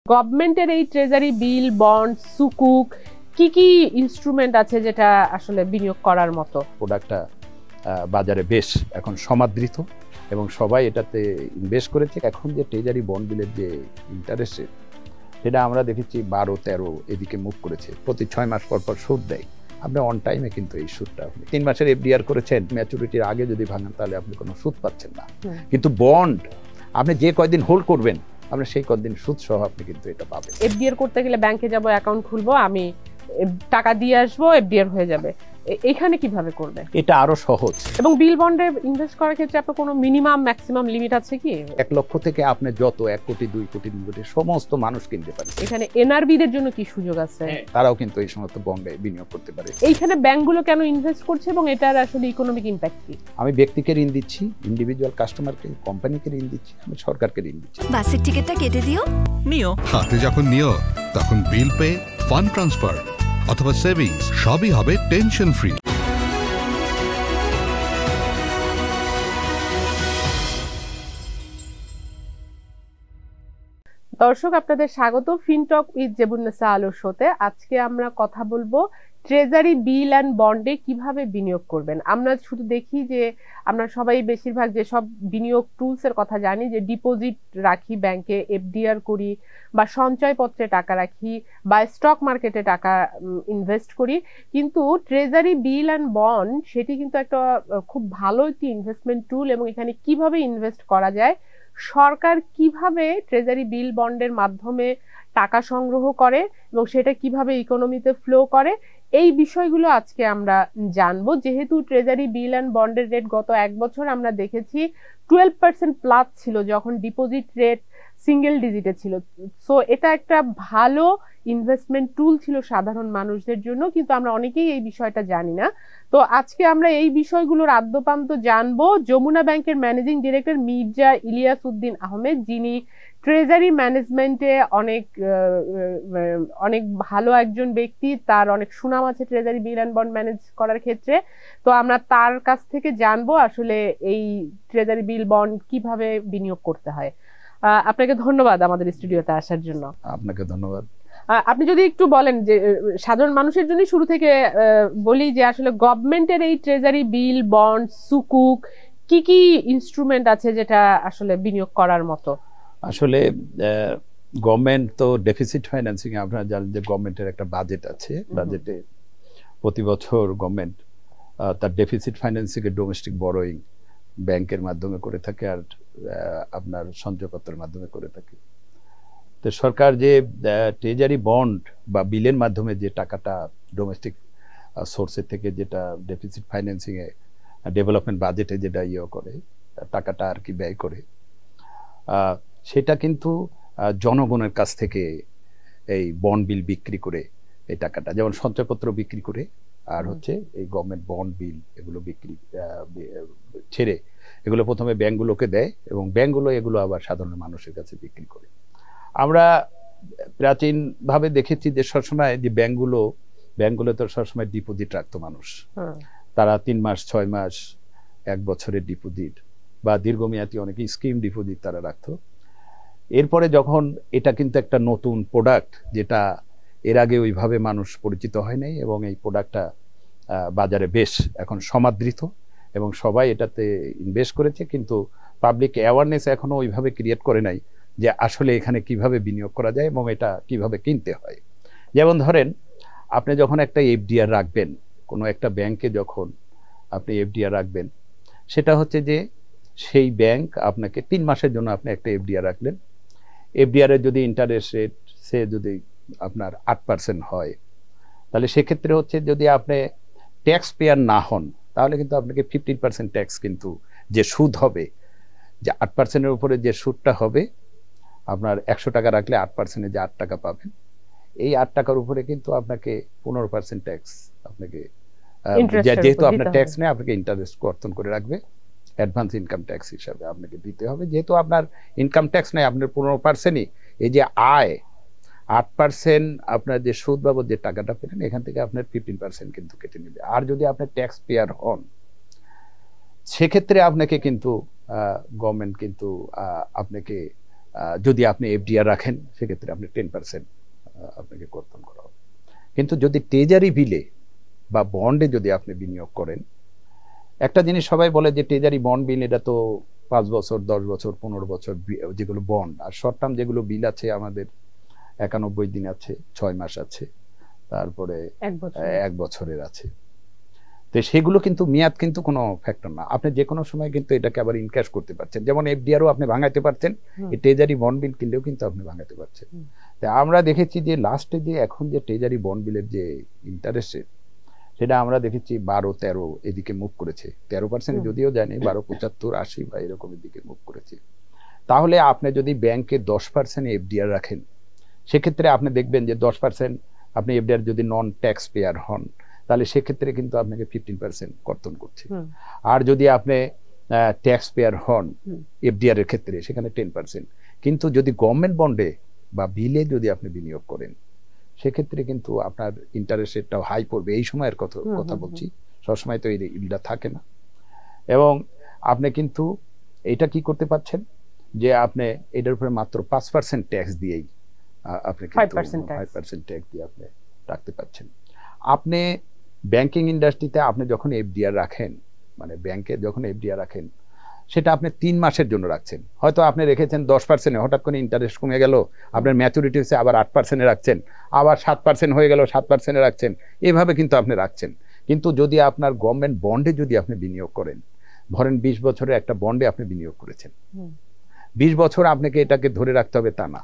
গভর্নমেন্টের এই treasury bill, bond, সুকুক কি কি ইনস্ট্রুমেন্ট আছে যেটা আসলে বিনিয়োগ করার মতো? প্রোডাক্টটা বাজারে বেশ এখন সমাদৃত এবং সবাই এটাতে ইনভেস্ট করেছে। এখন যে ট্রেজারি বন্ড বিলের যে ইন্টারেস্ট রেট, সেটা আমরা দেখেছি 12-13 এদিকে মুভ করেছে। প্রতি 6 মাস পর পর সুদ দেয়। আপনি অন টাইমে কিন্তু এই সুদটা আপনি 3 মাসের এফডিআর করেছেন, ম্যাচুরিটির আগে যদি ভাঙেন তাহলে আপনি কোনো সুদ পাচ্ছেন না। কিন্তু বন্ড আপনি যে কয়দিন হোল্ড করবেন, আপনি সেই কয়দিন সুদ সহ আপনি কিন্তু এটা পাবেন। এফডিআর করতে গেলে ব্যাংকে যাব, অ্যাকাউন্ট খুলবো, আমি টাকা দিয়ে আসবো, এফডিআর হয়ে যাবে। এখানে কিভাবে করবে? এটা আরো সহজ। এবং বিল বন্ডে ইনভেস্ট করার ক্ষেত্রে আপনার কোনো মিনিমাম ম্যাক্সিমাম লিমিট আছে কি? 1 লক্ষ থেকে আপনি যত 1 কোটি 2 কোটি 3 কোটি সমস্ত মানুষ কিনতে পারে। এখানে এনআরবি দের জন্য কি সুযোগ আছে? তারাও কিন্তু এই সমস্ত বন্ডে বিনিয়োগ করতে পারে। এইখানে ব্যাংকগুলো কেন ইনভেস্ট করছে এবং এটার আসলে ইকোনমিক ইমপ্যাক্ট কি? আমি ব্যক্তিকে ঋণ দিচ্ছি, ইন্ডিভিজুয়াল কাস্টমারকে, কোম্পানিকে ঋণ দিচ্ছি, আমি সরকারকে ঋণ দিচ্ছি। বাসের টিকিটটা কেটে দিও। নিও হাতে যখন নিও তখন বিল পে, ফান্ড ট্রান্সফার অথবা সেভিংস সবই হবে টেনশন ফ্রি। দর্শক, আপনাদের স্বাগত ফিনটক উইথ জেবুন্নেসা আলোর শোতে। আজকে আমরা কথা বলবো ট্রেজারি বিল অ্যান্ড বন্ডে কিভাবে বিনিয়োগ করবেন। আমরা শুধু দেখি যে আমরা সবাই বেশিরভাগ যে সব বিনিয়োগ টুলস এর কথা জানি, যে ডিপোজিট রাখি ব্যাংকে, এফডিআর করি, বা সঞ্চয়পত্রে টাকা রাখি, বা স্টক মার্কেটে টাকা ইনভেস্ট করি। কিন্তু ট্রেজারি বিল অ্যান্ড বন্ড সেটি কিন্তু একটা খুব ভালো একটি ইনভেস্টমেন্ট টুল, এবং এখানে কিভাবে ইনভেস্ট করা যায়, সরকার কিভাবে ট্রেজারি বিল বন্ডের মাধ্যমে টাকা সংগ্রহ করে এবং সেটা কিভাবে ইকোনমিতে ফ্লো করে, এই বিষয়গুলো আজকে আমরা জানবো। যেহেতু ট্রেজারি বিল অ্যান্ড বন্ডের রেট গত 1 বছর আমরা দেখেছি 12% প্লাস ছিল, যখন ডিপোজিট রেট সিঙ্গেল ডিজিটে ছিল। সো এটা একটা ভালো ইনভেস্টমেন্ট টুল ছিল সাধারণ মানুষদের জন্য, কিন্তু আমরা অনেকেই এই বিষয়টা জানি না। তো আজকে আমরা এই বিষয়গুলোর আদ্যোপান্ত জানবো যমুনা ব্যাংকের ম্যানেজিং ডিরেক্টর মির্জা ইলিয়াস উদ্দিন আহমেদ, যিনি ট্রেজারি ম্যানেজমেন্টে অনেক ভালো একজন ব্যক্তি। তার অনেক সুনাম আছে treasury Bill and bond manage করার ক্ষেত্রে। তো আমরা তার কাছ থেকে জানবো আসলে এই ট্রেজারি বিল বন্ড কিভাবে বিনিয়োগ করতে হয়। আপনাকে ধন্যবাদ আমাদের স্টুডিওতে আসার জন্য। আপনাকে ধন্যবাদ। আপনি যদি একটু বলেন যে সাধারণ মানুষের জন্য শুরু থেকে বলি যে আসলে গভর্নমেন্টের এই ট্রেজারি বিল, বন্ড, সুকুক কি কি ইনস্ট্রুমেন্ট আছে যেটা আসলে বিনিয়োগ করার মতো? আসলে গভর্নমেন্ট তো ডেফিসিট ফাইন্যান্সিং, আপনারা জানেন যে গভর্নমেন্টের একটা বাজেট আছে। বাজেটে প্রতি বছর গভর্নমেন্ট তার ডেফিসিট ফাইন্যান্সিং এর ডোমেস্টিক বরোয়িং ব্যাংকের মাধ্যমে করে থাকে, আর আপনার সঞ্চয়পত্রের মাধ্যমে করে থাকে। তো সরকার যে ট্রেজারি বন্ড বা বিলের মাধ্যমে যে টাকাটা ডোমেস্টিক সোর্সের থেকে যেটা ডেফিসিট ফাইন্যান্সিং এ ডেভেলপমেন্ট বাজেটে যেটা করে টাকাটা আর কি ব্যয় করে, সেটা কিন্তু জনগণের কাছ থেকে এই বন্ড বিল বিক্রি করে এই টাকাটা, যেমন সঞ্চয়পত্র বিক্রি করে আর হচ্ছে এই গভর্নমেন্ট বন্ড বিল, এগুলো বিক্রি ছেড়ে এগুলো প্রথমে ব্যাংকগুলোকে দেয় এবং ব্যাংকগুলো এগুলো আবার সাধারণ মানুষের কাছে বিক্রি করে। আমরা প্রাচীনভাবে দেখেছি যে সবসময় যে ব্যাংকগুলো তো সবসময় ডিপোজিট রাখতো মানুষ। তারা 3 মাস, 6 মাস, 1 বছরের ডিপোজিট বা দীর্ঘমেয়াদী অনেক স্কিম ডিপোজিট তারা রাখতো। এরপরে যখন এটা কিন্তু একটা নতুন প্রোডাক্ট, যেটা এর আগে ওইভাবে মানুষ পরিচিত হয় নাই, এবং এই প্রোডাক্টটা বাজারে বেশ এখন সমাদৃত এবং সবাই এটাতে ইনভেস্ট করেছে, কিন্তু পাবলিক অ্যাওয়ারনেস এখনো ওইভাবে ক্রিয়েট করে নাই যে আসলে এখানে কিভাবে বিনিয়োগ করা যায় এবং এটা কিভাবে কিনতে হয়। যেমন ধরেন, আপনি যখন একটা এফডিআর রাখবেন কোনো একটা ব্যাংকে, যখন আপনি এফডিআর রাখবেন, সেটা হচ্ছে যে সেই ব্যাংক আপনাকে 3 মাসের জন্য আপনি একটা এফডিআর রাখলেন। এফডিআর এর যদি ইন্টারেস্ট রেট যদি আপনার 8% হয়, তাহলে সেক্ষেত্রে হচ্ছে যদি আপনি ট্যাক্স পেয়ার না হন, তাহলে কিন্তু আপনাকে 15% ট্যাক্স, কিন্তু যে সুদ হবে, যে 8%-এর উপরে যে সুদটা হবে, আপনার 100 টাকা রাখলে 8%-এ যে 8 টাকা পাবেন, এই 8 টাকার উপরে কিন্তু আপনাকে 15% ট্যাক্স, আপনাকে যেহেতু আপনার ট্যাক্স নেই, আপনাকে ইন্টারেস্ট কর্তন করে রাখবে, অ্যাডভান্স ইনকাম ট্যাক্স হিসাবে আপনাকে দিতে হবে। যেহেতু আপনার ইনকাম ট্যাক্স নেই, আপনার 15%ই এই যে আয়, 8% আপনার যে সুদ বাবদ যে টাকাটা পেলেন, এখান থেকে আপনার 15% কিন্তু কেটে নেবে। আর যদি আপনি ট্যাক্স পেয়ার হন, সেক্ষেত্রে আপনাকে কিন্তু গভর্নমেন্ট কিন্তু আপনাকে যদি আপনি এফডিআর রাখেন সেক্ষেত্রে আপনি 10% আপনাকে কর্তন করা হবে। কিন্তু যদি ট্রেজারি বিলে বা বন্ডে যদি আপনি বিনিয়োগ করেন, একটা জিনিস সবাই বলে যে ট্রেজারি বন্ড বিল এটা তো 5 বছর 10 বছর 15 বছর যেগুলো বন্ড, আর শর্ট টার্ম যেগুলো বিল আছে আমাদের 91 দিন আছে, 6 মাস আছে, তারপরে 1 বছরের আছে। তো সেগুলো কিন্তু মেয়াদ কিন্তু কোনো ফ্যাক্টর না, আপনি যে কোনো সময় কিন্তু এটাকে আবার ইনক্যাশ করতে পারছেন। যেমন এফডিআরও আপনি ভাঙাইতে পারছেন, এই ট্রেজারি বন্ড বিল কিনলেও কিন্তু আপনি ভাঙাতে পারছেন। তাই আমরা দেখেছি যে লাস্টে যে এখন যে ট্রেজারি বন্ড বিলের যে ইন্টারেস্ট রেট, সেটা আমরা দেখেছি 12-13 এদিকে মুভ করেছে, 13% যদিও যায়নি, 12.75-80 বা এরকমের দিকে মুভ করেছে। তাহলে আপনি যদি ব্যাংকে 10% এফডিআর রাখেন, সেক্ষেত্রে আপনি দেখবেন যে 10% আপনি এফডিআর যদি নন ট্যাক্স পেয়ার হন, তাহলে সেক্ষেত্রে কিন্তু আপনাকে 15% কর্তন করছে। আর যদি আপনি ট্যাক্স পেয়ার হন এফডিআর এর ক্ষেত্রে, সেখানে 10%। কিন্তু যদি গভর্নমেন্ট বন্ডে বা বিলে যদি আপনি বিনিয়োগ করেন, সেক্ষেত্রে কিন্তু আপনার ইন্টারেস্ট রেটটাও হাই পড়বে। এই সময়ের কথা বলছি, সবসময় তো এই ইলটা থাকে না। এবং আপনি কিন্তু এটা কি করতে পারছেন যে আপনি এটার উপরে মাত্র 5% ট্যাক্স দিয়েই আপনি 5% ট্যাক্স দিয়ে আপনি রাখতে পারছেন। আপনি ব্যাংকিং ইন্ডাস্ট্রিতে আপনি যখন এফডিআর রাখেন, মানে ব্যাংকে যখন এফডিআর রাখেন, সেটা আপনি 3 মাসের জন্য রাখছেন। হয়তো আপনি রেখেছেন 10%, হঠাৎ করে ইন্টারেস্ট কমে গেল, আপনার ম্যাচুরিটি হচ্ছে আবার 8% রাখছেন, আবার 7% হয়ে গেল, 7% রাখছেন, এভাবে কিন্তু আপনি রাখছেন। কিন্তু যদি আপনার গভর্নমেন্ট বন্ডে যদি আপনি বিনিয়োগ করেন, ধরেন 20 বছরের একটা বন্ডে আপনি বিনিয়োগ করেছেন, 20 বছর আপনাকে এটাকে ধরে রাখতে হবে তা না।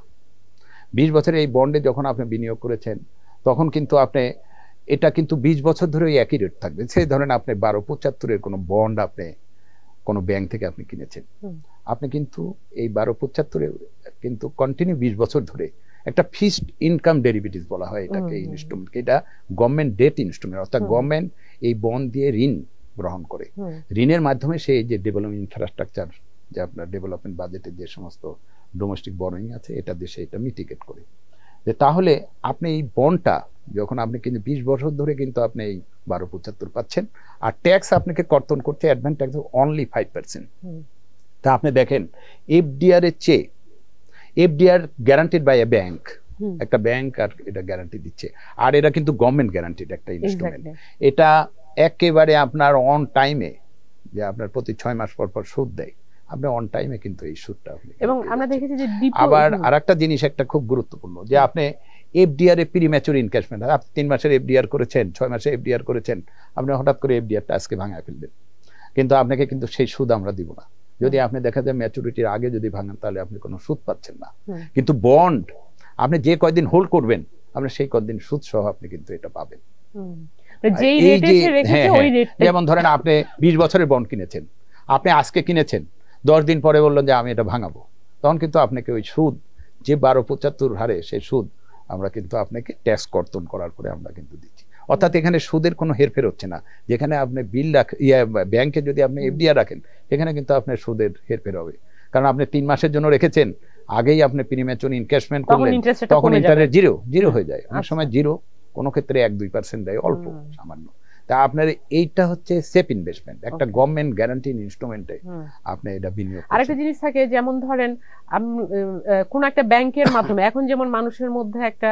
20 বছরের এই বন্ডে যখন আপনি বিনিয়োগ করেছেন, তখন কিন্তু আপনি এটা কিন্তু 20 বছর ধরে একই রেট থাকবে। সেই ধরেন আপনি 12.75 কোনো বন্ড আপনি কোনো ব্যাংক থেকে আপনি কিনেছেন, আপনি কিন্তু এই 12.75 কিন্তু কন্টিনিউ 20 বছর ধরে একটা ফিক্সড ইনকাম ডেরিভেটিভ বলা হয় এটাকে, ইনস্ট্রুমেন্ট, এটা গভর্নমেন্ট ডেট ইনস্ট্রুমেন্ট, অর্থাৎ গভর্নমেন্ট এই বন্ড দিয়ে ঋণ গ্রহণ করে, ঋণের মাধ্যমে সেই যে ডেভেলপমেন্ট ইনফ্রাস্ট্রাকচার, যে আপনার ডেভেলপমেন্ট বাজেটের যে সমস্ত ডোমেস্টিক বরোইং আছে, এটা দেশে এটা মিটিগেট করে। যে তাহলে আপনি এই বন্ডটা যখন আপনি কিন্তু 20 বছর ধরে কিন্তু আপনি এই 12.75 পাচ্ছেন, আর ট্যাক্স আপনাকে কর্তন করছে অ্যাডভান্স ট্যাক্স অনলি 5%। তা আপনি দেখেন এফডিআর এর চেয়ে, FDR guaranteed by a bank, একটা ব্যাংক আর এটা গ্যারান্টি দিচ্ছে, আর এটা কিন্তু গভর্নমেন্ট গ্যারান্টিড একটা ইনস্ট্রুমেন্ট। এটা একেবারে আপনার অন টাইমে, যে আপনার প্রতি 6 মাস পর পর সুদ দেয়, আপনি অন টাইমে কিন্তু এই সুদটা আপনি। এবং আমরা দেখেছি যে আবার আরেকটা জিনিস একটা খুব গুরুত্বপূর্ণ, যে আপনি এফডিআর এ প্রিম্যাচুর ইনক্যাশমেন্ট, আপনি 3 মাসের এফডিআর করেছেন, 6 মাসের এফডিআর করেছেন, আপনি হঠাৎ করে এফডিআরটা আজকে ভাঙায় ফেলবেন, কিন্তু আপনাকে কিন্তু সেই সুদ আমরা দিব না। যদি আপনি দেখা যায় ম্যাচুরিটির আগে যদি ভাঙেন, তাহলে আপনি কোনো সুদ পাচ্ছেন না। কিন্তু বন্ড আপনি যে কয়দিন হোল্ড করবেন, আপনি সেই কয়দিন সুদ সহ আপনি কিন্তু এটা পাবেন। যেমন ধরেন আপনি 20 বছরের বন্ড কিনেছেন, আপনি আজকে কিনেছেন, 10 দিন পরে বললেন যে আমি এটা ভাঙাবো, তখন কিন্তু আপনাকে ওই সুদ যে 12.75 হারে, সেই সুদ আমরা কিন্তু আপনাকে ট্যাক্স কর্তন করার পরে আমরা কিন্তু দিচ্ছি। অর্থাৎ এখানে সুদের কোনো হেরফের হচ্ছে না। যেখানে আপনি বিল ব্যাংকে যদি আপনি এফডিআর রাখেন, সেখানে কিন্তু আপনার সুদের হেরফের হবে, কারণ আপনি 3 মাসের জন্য রেখেছেন, আগেই আপনি প্রিম্যাচুর ইনক্যাশমেন্ট করলেন, তখন ইন্টারেস্ট জিরো হয়ে যায়। অনেক সময় জিরো, কোনো ক্ষেত্রে 1-2% দেয়, অল্প সামান্য। তা আপনার এইটা হচ্ছে সেফ ইনভেস্টমেন্ট, একটা গভর্নমেন্ট গ্যারান্টি ইনস্ট্রুমেন্টে আপনি এটা বিনিয়োগ। আরেকটা জিনিস থাকে, যেমন ধরেন কোন একটা ব্যাংকের মাধ্যমে, এখন যেমন মানুষের মধ্যে একটা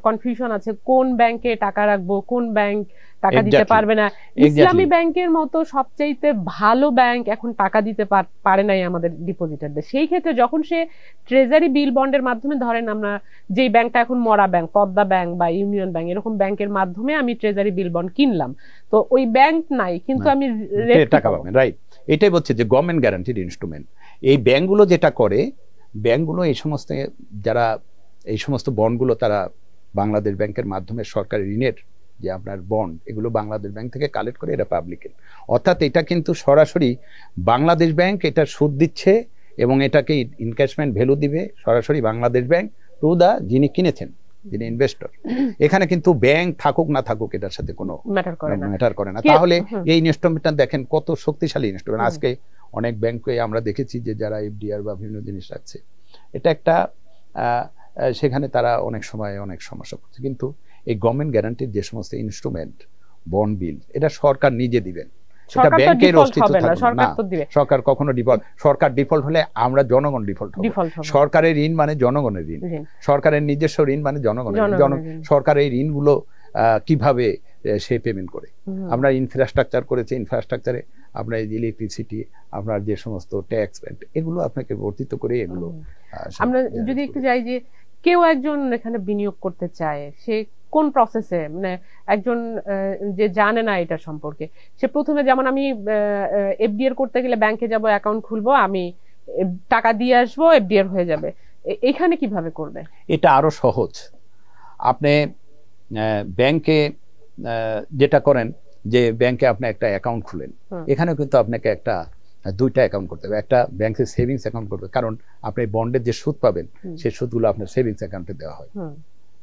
কনফিউশন আছে, কোন ব্যাংকে টাকা রাখবো, কোন ব্যাংক টাকা দিতে পারবে না। ইসলামী ব্যাংকের মতো সবচাইতে ভালো ব্যাংক এখন টাকা দিতে পারে নাই আমাদের ডিপোজিটারদের। সেই ক্ষেত্রে যখন সে ট্রেজারি বিল বন্ডের মাধ্যমে, ধরেন আমরা যেই ব্যাংকটা এখন মরা ব্যাংক, পদ্মা ব্যাংক বা ইউনিয়ন ব্যাংক, এরকম ব্যাংকের মাধ্যমে আমি ট্রেজারি বিল বন্ড কিনলাম, তো ওই ব্যাংক নাই, কিন্তু আমি টাকা পাবেন। রাইট, এটাই বলছে যে গভর্নমেন্ট গ্যারান্টিড ইনস্ট্রুমেন্ট। এই ব্যাংকগুলো যেটা করে, ব্যাংকগুলো এই সমস্ত যারা এই সমস্ত বন্ডগুলো তারা বাংলাদেশ ব্যাংকের মাধ্যমে সরকারি ঋণের যে আপনার বন্ড, এগুলো বাংলাদেশ ব্যাংক থেকে কালেক্ট করে এটা পাবলিকের, অর্থাৎ এটা কিন্তু সরাসরি বাংলাদেশ ব্যাংক এটা সুদ দিচ্ছে এবং এটাকে ইনক্যাশমেন্ট ভ্যালু দিবে সরাসরি বাংলাদেশ ব্যাংক টু দা যিনি কিনেছেন, যিনি ইনভেস্টর। এখানে কিন্তু ব্যাংক থাকুক না থাকুক এটার সাথে কোনো ম্যাটার করে না। তাহলে এই ইনস্ট্রুমেন্টটা দেখেন কত শক্তিশালী ইনস্ট্রুমেন্ট। আজকে অনেক ব্যাংকে আমরা দেখেছি যে যারা এফডিআর বা বিভিন্ন জিনিস রাখছে, এটা একটা সেখানে তারা অনেক সময় অনেক সমস্যা করছে। কিন্তু এই গভর্নমেন্ট গ্যারান্টির যে সমস্ত ইনস্ট্রুমেন্ট, বন্ড বিল, এটা সরকার নিজে দিবেন, এটা ব্যাংকের অস্তিত্ব থাকবে না। সরকার তো দিবে। সরকার কখনো ডিফল্ট, সরকার ডিফল্ট হলে আমরা জনগণ ডিফল্ট হব। সরকারের ঋণ মানে জনগণের ঋণ, সরকারের নিজস্ব ঋণ মানে জনগণের ঋণ। সরকার এই ঋণগুলো কিভাবে সে পেমেন্ট করে? আমরা ইনফ্রাস্ট্রাকচার করেছি, ইনফ্রাস্ট্রাকচারে আপনার ইলেকট্রিসিটি, আপনার যে সমস্ত ট্যাক্স এগুলো আপনাকে বর্ধিত করে এগুলো। আমরা যদি একটু যাই যে কেউ একজন এখানে বিনিয়োগ করতে চায়, সে কোন প্রসেসে, মানে একজন যে জানে না এটা সম্পর্কে, সে প্রথমে যেমন আমি এফডিআর করতে গেলে ব্যাংকে যাব, অ্যাকাউন্ট খুলবো, আমি টাকা দিয়ে আসবো, এফডিআর হয়ে যাবে, এখানে কিভাবে করবে? এটা আরো সহজ। আপনি ব্যাংকে যেটা করেন যে ব্যাংকে আপনি একটা অ্যাকাউন্ট খুলেন, এখানে কিন্তু আপনাকে একটা দুইটা অ্যাকাউন্ট করতে হবে। একটা ব্যাংকের সেভিংস অ্যাকাউন্ট করবে, কারণ আপনি বন্ডের যে সুদ পাবেন সেই সুদগুলো আপনার সেভিংস অ্যাকাউন্টে দেওয়া হয়,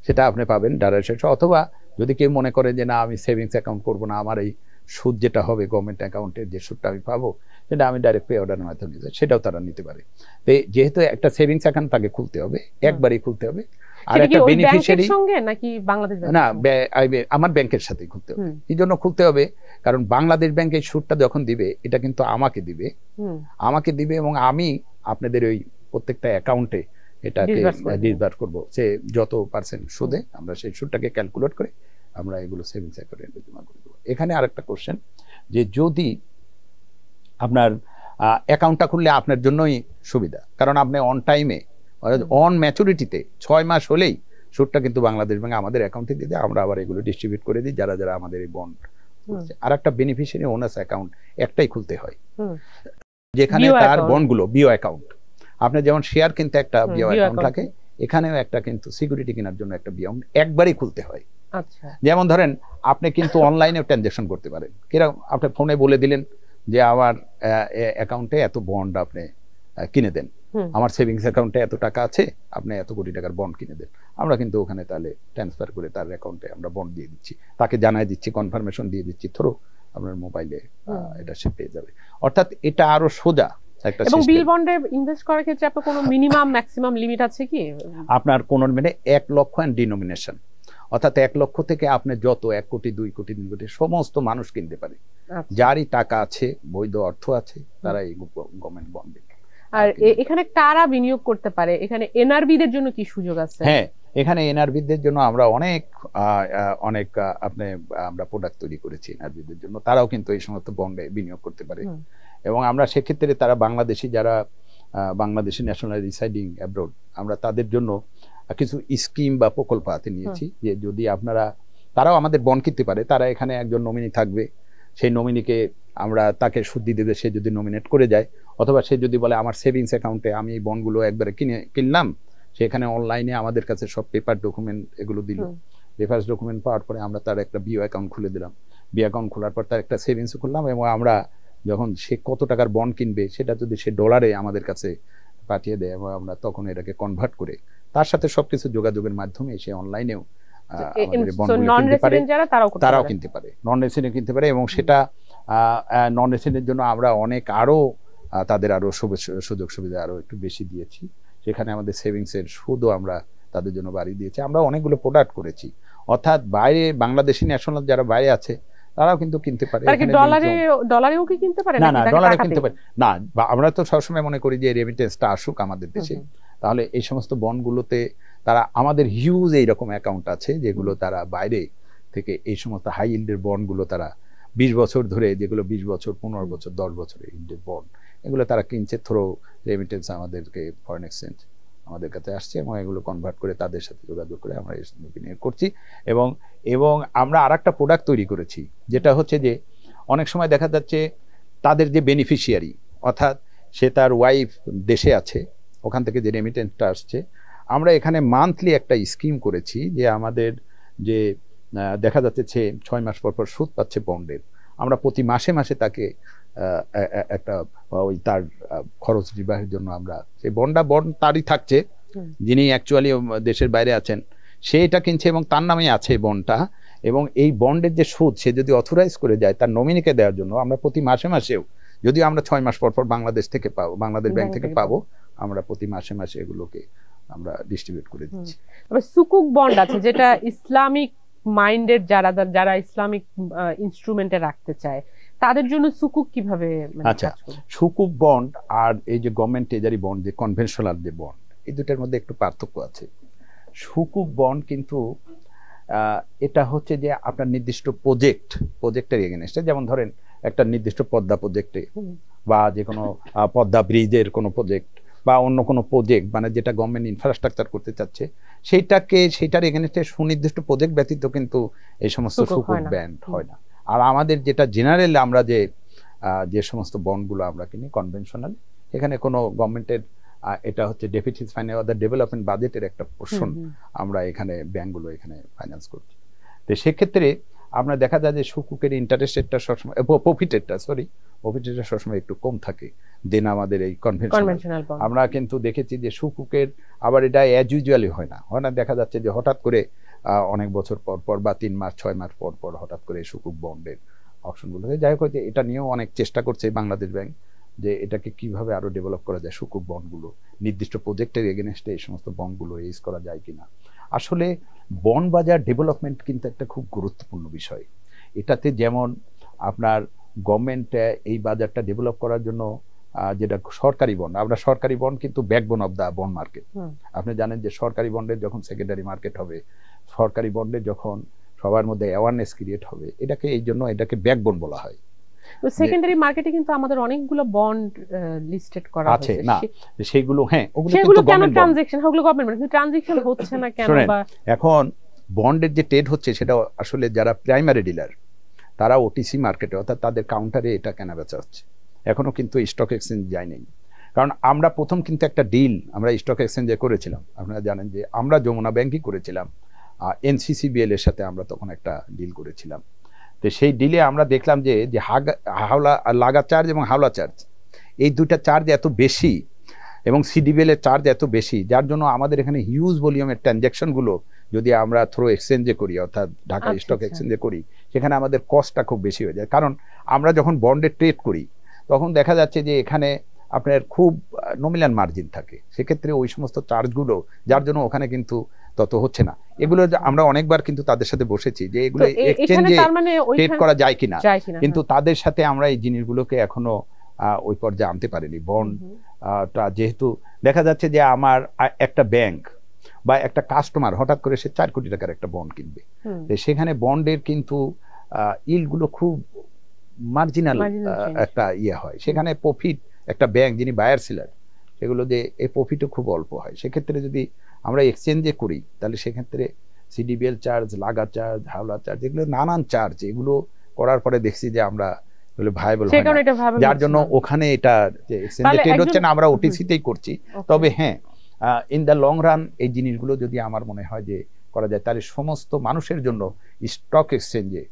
সেটা আপনি পাবেন ডাইরেক্ট। অথবা যদি কেউ মনে করে যে না আমি সেভিংস অ্যাকাউন্ট করবো না, আমার এই সুদ যেটা হবে গভর্নমেন্ট অ্যাকাউন্টের যে সুদটা আমি পাবো সেটা আমি ডাইরেক্ট পে অর্ডারের মাধ্যমে নিতে, সেটাও তারা নিতে পারে। তো যেহেতু একটা সেভিংস অ্যাকাউন্ট তাকে খুলতে হবে, একবারই খুলতে হবে। আর একটা বেনিফিশিয়ারি সঙ্গে নাকি বাংলাদেশ ব্যাংক? না, আমার ব্যাংকের সাথে খুলতে হবে। এই জন্য খুলতে হবে কারণ বাংলাদেশ ব্যাংক এই সুদটা যখন দিবে এটা কিন্তু আমাকে দিবে এবং আমি আপনাদের ওই প্রত্যেকটা অ্যাকাউন্টে এটাকে ডিসবার্স করব। সে যত পার্সেন্ট সুদে আমরা সেই সুদটাকে ক্যালকুলেট করে আমরা এগুলো সেভিংস অ্যাকাউন্টে জমা করে দেবো। এখানে আরেকটা কোশ্চেন, যে যদি আপনার অ্যাকাউন্টটা খুললে আপনার জন্যই সুবিধা, কারণ আপনি অন টাইমে অন ম্যাচুরিটিতে 6 মাস হলেই সুদটা কিন্তু বাংলাদেশ ব্যাংক আমাদের অ্যাকাউন্টে দিয়ে দেয়, আমরা আবার এগুলো ডিস্ট্রিবিউট করে দিই যারা যারা আমাদের এই বন্ড। আর একটা বেনিফিশিয়ারি ওনার্স অ্যাকাউন্ট একটাই খুলতে হয়, যেখানে তার বন্ডগুলো বিও অ্যাকাউন্ট। আপনার যেমন শেয়ার কিনতে একটা বিও অ্যাকাউন্ট থাকে, এখানেও একটা কিন্তু সিকিউরিটি কেনার জন্য একটা বিও একবারই খুলতে হয়। যেমন ধরেন আপনি কিন্তু অনলাইনেও ট্রানজাকশন করতে পারেন, কিরকম আপনি ফোনে বলে দিলেন যে আমার অ্যাকাউন্টে এত বন্ড আপনি কিনে দেন, আমার সেভিংস অ্যাকাউন্টে এত টাকা আছে, আপনি এত কোটি টাকার বন্ড কিনে দেন। আমরা কিন্তু ওখানে তাহলে ট্রান্সফার করে তার অ্যাকাউন্টে আমরা বন্ড দিয়ে দিচ্ছি, তাকে জানাই দিচ্ছি, কনফার্মেশন দিয়ে দিচ্ছি, থ্রু আপনার মোবাইলে এটা সে পেয়ে যাবে। অর্থাৎ এটা আরো সোজা একটা সিস্টেম। এবং বিল বন্ডে ইনভেস্ট করার ক্ষেত্রে আপনার কোনো মিনিমাম ম্যাক্সিমাম লিমিট আছে কি? আপনার কোন মানে 1 লক্ষ এন্ড ডিনোমিনেশন, অর্থাৎ 1 লক্ষ থেকে আপনি যত 1 কোটি 2 কোটি 3 কোটি সমস্ত মানুষ কিনতে পারে, যারই টাকা আছে, বৈধ অর্থ আছে, তারা এই গভর্নমেন্ট বন্ডে। আর এখানে কারা বিনিয়োগ করতে পারে? এখানে এনআরবি দের জন্য কি সুযোগ আছে? হ্যাঁ, এখানে এনআরবি দের জন্য আমরা অনেক আমরা প্রোডাক্ট তৈরি করেছি এনআরবি দের জন্য, তারাও কিন্তু এই সমস্ত বন্ডে বিনিয়োগ করতে পারে। এবং আমরা সেক্ষেত্রে তারা বাংলাদেশি যারা বাংলাদেশি ন্যাশনাল রিসাইডিং অ্যাব্রড, আমরা তাদের জন্য কিছু স্কিম বা প্রকল্প হাতে নিয়েছি, যে যদি আপনারা তারাও আমাদের বন্ড কিনতে পারে, তারা এখানে একজন নমিনি থাকবে, সেই নমিনিকে আমরা তাকে সুদ দিয়ে দেবে, সে যদি নমিনেট করে যায়, অথবা সে যদি বলে আমার সেভিংস অ্যাকাউন্টে আমি এই বন্ডগুলো একবারে কিনলাম, সেখানে অনলাইনে আমাদের কাছে সব পেপার ডকুমেন্ট এগুলো দিল, পেপার ডকুমেন্ট পাওয়ার পরে আমরা তার একটা বিও অ্যাকাউন্ট খুলে দিলাম, বিও অ্যাকাউন্ট খোলার পর তার একটা সেভিংস খুললাম, এবং আমরা যখন সে কত টাকার বন্ড কিনবে সেটা যদি সে ডলারে আমাদের কাছে পাঠিয়ে দেয়, এবং আমরা তখন এটাকে কনভার্ট করে তার সাথে সবকিছু যোগাযোগের মাধ্যমে সে অনলাইনেও তারাও কিনতে পারে, নন রেসিডেন্ট কিনতে পারে। এবং সেটা নন রেসিডেন্টের জন্য আমরা অনেক আরো তাদের আরো সুযোগ সুবিধা আরো একটু বেশি দিয়েছি, সেখানে আমাদের সেভিংস এর সুদও আমরা তাদের জন্য বাড়িয়ে দিয়েছি। আমরা অনেকগুলো প্রোডাক্ট করেছি, অর্থাৎ বাইরে বাংলাদেশি ন্যাশনাল যারা বাইরে আছে তারাও কিন্তু কিনতে পারে। ডলারেও কি কিনতে পারে? না, ডলারে কিনতে পারে না। আমরা তো সবসময় মনে করি যে রেমিটেন্সটা আসুক আমাদের দেশে, তাহলে এই সমস্ত বন্ডগুলোতে তারা আমাদের হিউজ এইরকম অ্যাকাউন্ট আছে যেগুলো তারা বাইরে থেকে এই সমস্ত হাই ইল্ডের বন্ডগুলো তারা 20 বছর ধরে, যেগুলো 20 বছর 15 বছর 10 বছরের ইল্ডের বন্ড, এগুলো তারা কিনছে থ্রু রেমিটেন্স, আমাদেরকে ফরেন এক্সচেঞ্জ আমাদের কাছে আসছে, এবং এগুলো কনভার্ট করে তাদের সাথে যোগাযোগ করে আমরা এর সঙ্গে বিনিয়োগ করছি। এবং আমরা আরেকটা প্রোডাক্ট তৈরি করেছি, যেটা হচ্ছে যে অনেক সময় দেখা যাচ্ছে তাদের যে বেনিফিশিয়ারি, অর্থাৎ সে তার ওয়াইফ দেশে আছে, ওখান থেকে যে রেমিটেন্সটা আসছে, আমরা এখানে মান্থলি একটা স্কিম করেছি, যে আমাদের যে দেখা যাচ্ছে সে 6 মাস পর পর সুদ পাচ্ছে বন্ডের, আমরা প্রতি মাসে মাসে তাকে একটা ওই তার খরচ নির্বাহের জন্য আমরা সেই বন্ড তারই থাকছে, যিনি অ্যাকচুয়ালি দেশের বাইরে আছেন সে এটা কিনছে এবং তার নামে আছে বন্ডটা, এবং এই বন্ডের যে সুদ সে যদি অথরাইজ করে যায় তার নমিনিকে দেওয়ার জন্য আমরা প্রতি মাসে মাসেও, যদিও আমরা 6 মাস পর পর বাংলাদেশ থেকে পাবো, বাংলাদেশ ব্যাংক থেকে পাবো, আমরা প্রতি মাসে মাসে এগুলোকে আমরা ডিস্ট্রিবিউট করে দিচ্ছি। তবে সুকুক বন্ড আছে, যেটা ইসলামিক মাইন্ডেড যারা ইসলামিক ইনস্ট্রুমেন্টে রাখতে চায়, তাদের জন্য সুকুক কিভাবে আচ্ছা, সুকুক বন্ড আর এই যে গভর্নমেন্ট ট্রেজারি বন্ড, যে কনভেনশনাল যে বন্ড, এই দুটার মধ্যে একটু পার্থক্য আছে। সুকুক বন্ড কিন্তু এটা হচ্ছে যে আপনার নির্দিষ্ট প্রজেক্টের এগেনস্টে, যেমন ধরেন একটা নির্দিষ্ট পদ্মা প্রজেক্টে বা যে কোনো পদ্মা ব্রিজের কোনো প্রজেক্ট বা অন্য কোনো প্রজেক্ট, মানে যেটা গভর্নমেন্ট ইনফ্রাস্ট্রাকচার করতে চাচ্ছে সেইটার এগেনস্টে সুনির্দিষ্ট প্রজেক্ট ব্যতীত কিন্তু এই সমস্ত সুকুক ব্যান্ড হয় না। আর আমাদের যেটা জেনারেল আমরা যে সমস্ত বন্ডগুলো আমরা কিনি কনভেনশনাল, এখানে কোনো গভর্নমেন্টের এটা হচ্ছে ডেফিসিট ফাইন্যান্স ডেভেলপমেন্ট বাজেটের একটা পোর্শন আমরা এখানে ব্যাংকগুলো এখানে ফাইন্যান্স করছি। তো সেক্ষেত্রে আমরা দেখা যায় যে সুকুকের ইন্টারেস্ট রেটটা সবসময় প্রফিটেরটা সবসময় একটু কম থাকে দেন আমাদের এই কনভেনশনাল। আমরা কিন্তু দেখেছি যে সুকুকের আবার এটা অ্যাজ ইউজুয়ালি হয় না, দেখা যাচ্ছে যে হঠাৎ করে অনেক বছর পর পর বা 3 মাস 6 মাস পর পর হঠাৎ করে সুকুক বন্ডের অপশনগুলো। যাই হোক, এটা নিয়েও অনেক চেষ্টা করছে বাংলাদেশ ব্যাংক যে এটাকে কিভাবে আরো ডেভেলপ করা যায়, সুকুক বন্ডগুলো নির্দিষ্ট প্রজেক্টের এগেনস্টে এই সমস্ত বন্ডগুলো রেজ করা যায় কিনা। আসলে বন্ড বাজার ডেভেলপমেন্ট কিন্তু একটা খুব গুরুত্বপূর্ণ বিষয়। এটাতে যেমন আপনার গভর্নমেন্ট এই বাজারটা ডেভেলপ করার জন্য যেটা সরকারি বন্ড, আমরা সরকারি বন্ড কিন্তু backbone of the bond market. আপনি জানেন যে সরকারি বন্ডের যখন সেকেন্ডারি মার্কেট হবে, সরকারি বন্ডের যখন সবার মধ্যে অ্যাওয়ারনেস ক্রিয়েট হবে, এটাকে ব্যাকবোন বলা হয়। তো সেকেন্ডারি মার্কেটে কিন্তু আমাদের অনেকগুলো বন্ড লিস্টেড করা আছে না, সেগুলো ওগুলো কিন্তু কেন ট্রানজাকশন, ওগুলো গভর্নমেন্ট কিন্তু ট্রানজাকশন হচ্ছে না কেন? বা এখন বন্ডের যে ট্রেড হচ্ছে সেটা আসলে যারা প্রাইমারি ডিলার তারা ওটিসি মার্কেটে অর্থাৎ তাদের কাউন্টারে এটা কেনা বেচা হচ্ছে, এখনো কিন্তু স্টক এক্সচেঞ্জ যায়নি। কারণ আমরা প্রথম কিন্তু একটা ডিল আমরা স্টক এক্সচেঞ্জে করেছিলাম, আপনারা জানেন যে আমরা যমুনা ব্যাংকই করেছিলাম, এনসিসিবিএল এর সাথে আমরা তখন একটা ডিল করেছিলাম। তো সেই ডিলে আমরা দেখলাম যে লাগা চার্জ এবং হাওলা চার্জ, এই দুইটা চার্জ এত বেশি এবং সিডিবিএল এর চার্জ এত বেশি, যার জন্য আমাদের এখানে হিউজ ভলিউমের ট্রানজ্যাকশনগুলো যদি আমরা থ্রু এক্সচেঞ্জে করি অর্থাৎ ঢাকা স্টক এক্সচেঞ্জে করি, সেখানে আমাদের কস্টটা খুব বেশি হয়ে যায়। কারণ আমরা যখন বন্ডে ট্রেড করি তখন দেখা যাচ্ছে যে এখানে আপনার খুব নমিনাল মার্জিন থাকে, সেক্ষেত্রে ওই সমস্ত চার্জগুলো যার জন্য ওখানে কিন্তু তত হচ্ছে না। এগুলো আমরা অনেকবার কিন্তু তাদের সাথে বসেছি যে এগুলো এক্সচেঞ্জে ট্রেড করা যায় কিনা, কিন্তু তাদের সাথে আমরা এই জিনিসগুলোকে এখনো ওই পর্যায়ে আনতে পারিনি। বন্ডটা যেহেতু দেখা যাচ্ছে যে আমার একটা ব্যাংক বা একটা কাস্টমার হঠাৎ করে সে 4 কোটি টাকার একটা বন্ড কিনবে, সেখানে বন্ডের কিন্তু ইল্ডগুলো খুব মার্জিনাল একটা হয়, সেখানে প্রফিট একটা ব্যাংক যিনি বায়ার সেলার সেগুলো যে এই প্রফিটও খুব অল্প হয়। সেক্ষেত্রে যদি আমরা এক্সচেঞ্জে করি তাহলে সেক্ষেত্রে সিডিবিএল চার্জ, লাগা চার্জ, হাওলা চার্জ, এগুলো নানান চার্জ, এগুলো করার পরে দেখছি যে আমরা ভায়াবল হয় না, যার জন্য ওখানে এটা যে এক্সচেঞ্জে ট্রেড হচ্ছে না, আমরা ওটিসিতেই করছি। তবে হ্যাঁ, ইন দ্য লং রান এই জিনিসগুলো যদি আমার মনে হয় যে করা যায় তাহলে সমস্ত মানুষের জন্য স্টক এক্সচেঞ্জে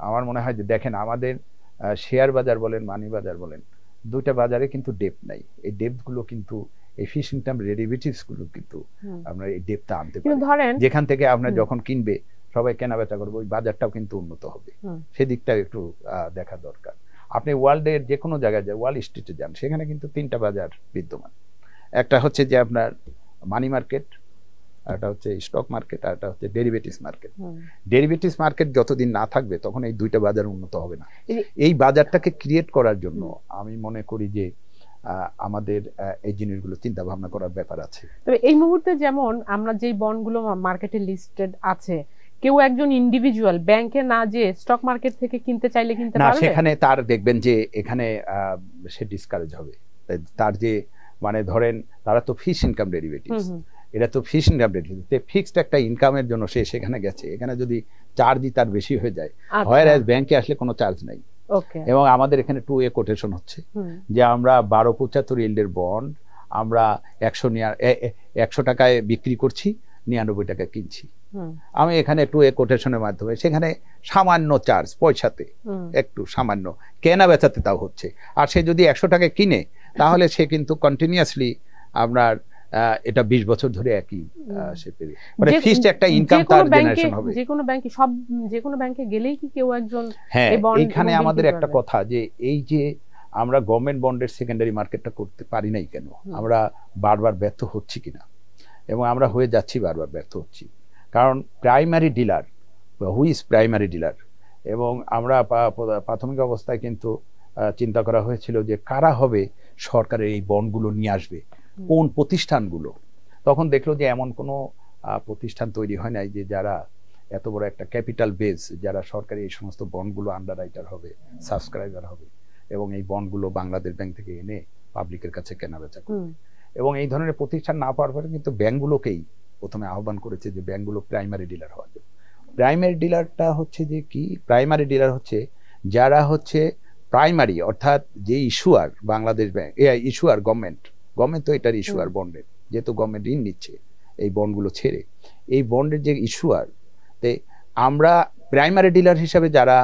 আমার মনে হয় যে দেখেন আমাদের শেয়ার বাজার বলেন, মানি বাজার বলেন, দুইটা বাজারে কিন্তু ডেপ্থ নাই। এই ডেপ্থ গুলো কিন্তু এই ফিক্সড ইনকাম ডেরিভেটিভস গুলো কিন্তু আমরা এই ডেপ্থটা আনতে পারি, যেখান থেকে আপনার যখন কিনবে সবাই কেনা বেচা করবে, ওই বাজারটাও কিন্তু উন্নত হবে। সেদিকটা একটু দেখা দরকার। আপনি ওয়ার্ল্ডের যে কোনো জায়গায় যান, ওয়াল স্ট্রিটে যান, সেখানে কিন্তু 3টা বাজার বিদ্যমান। একটা হচ্ছে যে আপনার মানি মার্কেট, একটা হচ্ছে স্টক মার্কেট, আর একটা হচ্ছে ডেরিভেটিভস মার্কেট। ডেরিভেটিভস মার্কেট যতদিন না থাকবে তখন এই দুইটা বাজার উন্নত হবে না। এই বাজারটাকে ক্রিয়েট করার জন্য আমি মনে করি যে আমাদের এই জিনিসগুলো চিন্তা ভাবনা করার ব্যাপার আছে। তবে এই মুহূর্তে যেমন আমরা যেই বন্ডগুলো মার্কেটে লিস্টেড আছে, কেউ একজন ইন্ডিভিজুয়াল ব্যাংকে না যে স্টক মার্কেট থেকে কিনতে চাইলে কিনতে পারবে না, সেখানে তার দেখবেন যে এখানে সে ডিসকারেজ হবে। তার যে মানে ধরেন তারা তো ফিক্সড ইনকাম ডেরিভেটিভস, এটা তো ফিক্সড ইনকাম ডেরিভেটিভস, ফিক্সড একটা ইনকামের জন্য সে সেখানে গেছে, এখানে যদি চার্জই তার বেশি হয়ে যায়, হয় ব্যাংকে আসলে কোনো চার্জ নাই। এবং আমাদের এখানে 2A কোটেশন হচ্ছে যে আমরা 12.75 ইল্ডের বন্ড আমরা 100 টাকায় বিক্রি করছি, 99 টাকায় কিনছি। আমি এখানে 2A কোটেশনের মাধ্যমে সেখানে সামান্য চার্জ পয়সাতে একটু সামান্য কেনা বেচাতে তাও হচ্ছে। আর সে যদি 100 টাকায় কিনে তাহলে সে কিন্তু কন্টিনিউয়াসলি আপনার এটা 20 বছর ধরে একই সে পেয়ে, মানে ফিক্সড একটা ইনকাম তার জেনারেশন হবে। যে কোনো ব্যাংকে গেলেই কি কেউ একজন, হ্যাঁ, এখানে আমাদের একটা কথা যে এই যে আমরা গভর্নমেন্ট বন্ডের সেকেন্ডারি মার্কেটটা করতে পারি নাই কেন, আমরা বারবার ব্যর্থ হচ্ছি কিনা, এবং আমরা হয়ে যাচ্ছি বারবার ব্যর্থ হচ্ছি। কারণ primary dealer, who is primary dealer, এবং আমরা প্রাথমিক অবস্থায় কিন্তু চিন্তা করা হয়েছিল যে কারা হবে সরকারের এই বন্ডগুলো নিয়ে আসবে, কোন প্রতিষ্ঠানগুলো। তখন দেখলো যে এমন কোনো প্রতিষ্ঠান তৈরি হয় নাই যে যারা এত বড় একটা ক্যাপিটাল বেস, যারা সরকারি এই সমস্ত বন্ডগুলো আন্ডাররাইটার হবে, সাবস্ক্রাইবার হবে এবং এই বন্ডগুলো বাংলাদেশ ব্যাংক থেকে এনে পাবলিকের কাছে কেনাবেচা করবে। এবং এই ধরনের প্রতিষ্ঠান না পাওয়ার পরে কিন্তু ব্যাংকগুলোকেই প্রথমে আহ্বান করেছে যে ব্যাংকগুলো প্রাইমারি ডিলার হওয়ার জন্য। প্রাইমারি ডিলারটা হচ্ছে যে কি, প্রাইমারি ডিলার হচ্ছে যারা হচ্ছে প্রাইমারি, অর্থাৎ যে ইস্যুয়ার বাংলাদেশ ব্যাংক, ইস্যুয়ার গভর্নমেন্ট তো এটার ইস্যুয়ার বন্ডের, যেহেতু গভর্নমেন্ট ঋণ নিচ্ছে এই বন্ডগুলো ছেড়ে, এই বন্ডের যে ইস্যুয়ার, আমরা প্রাইমারি ডিলার হিসাবে যারা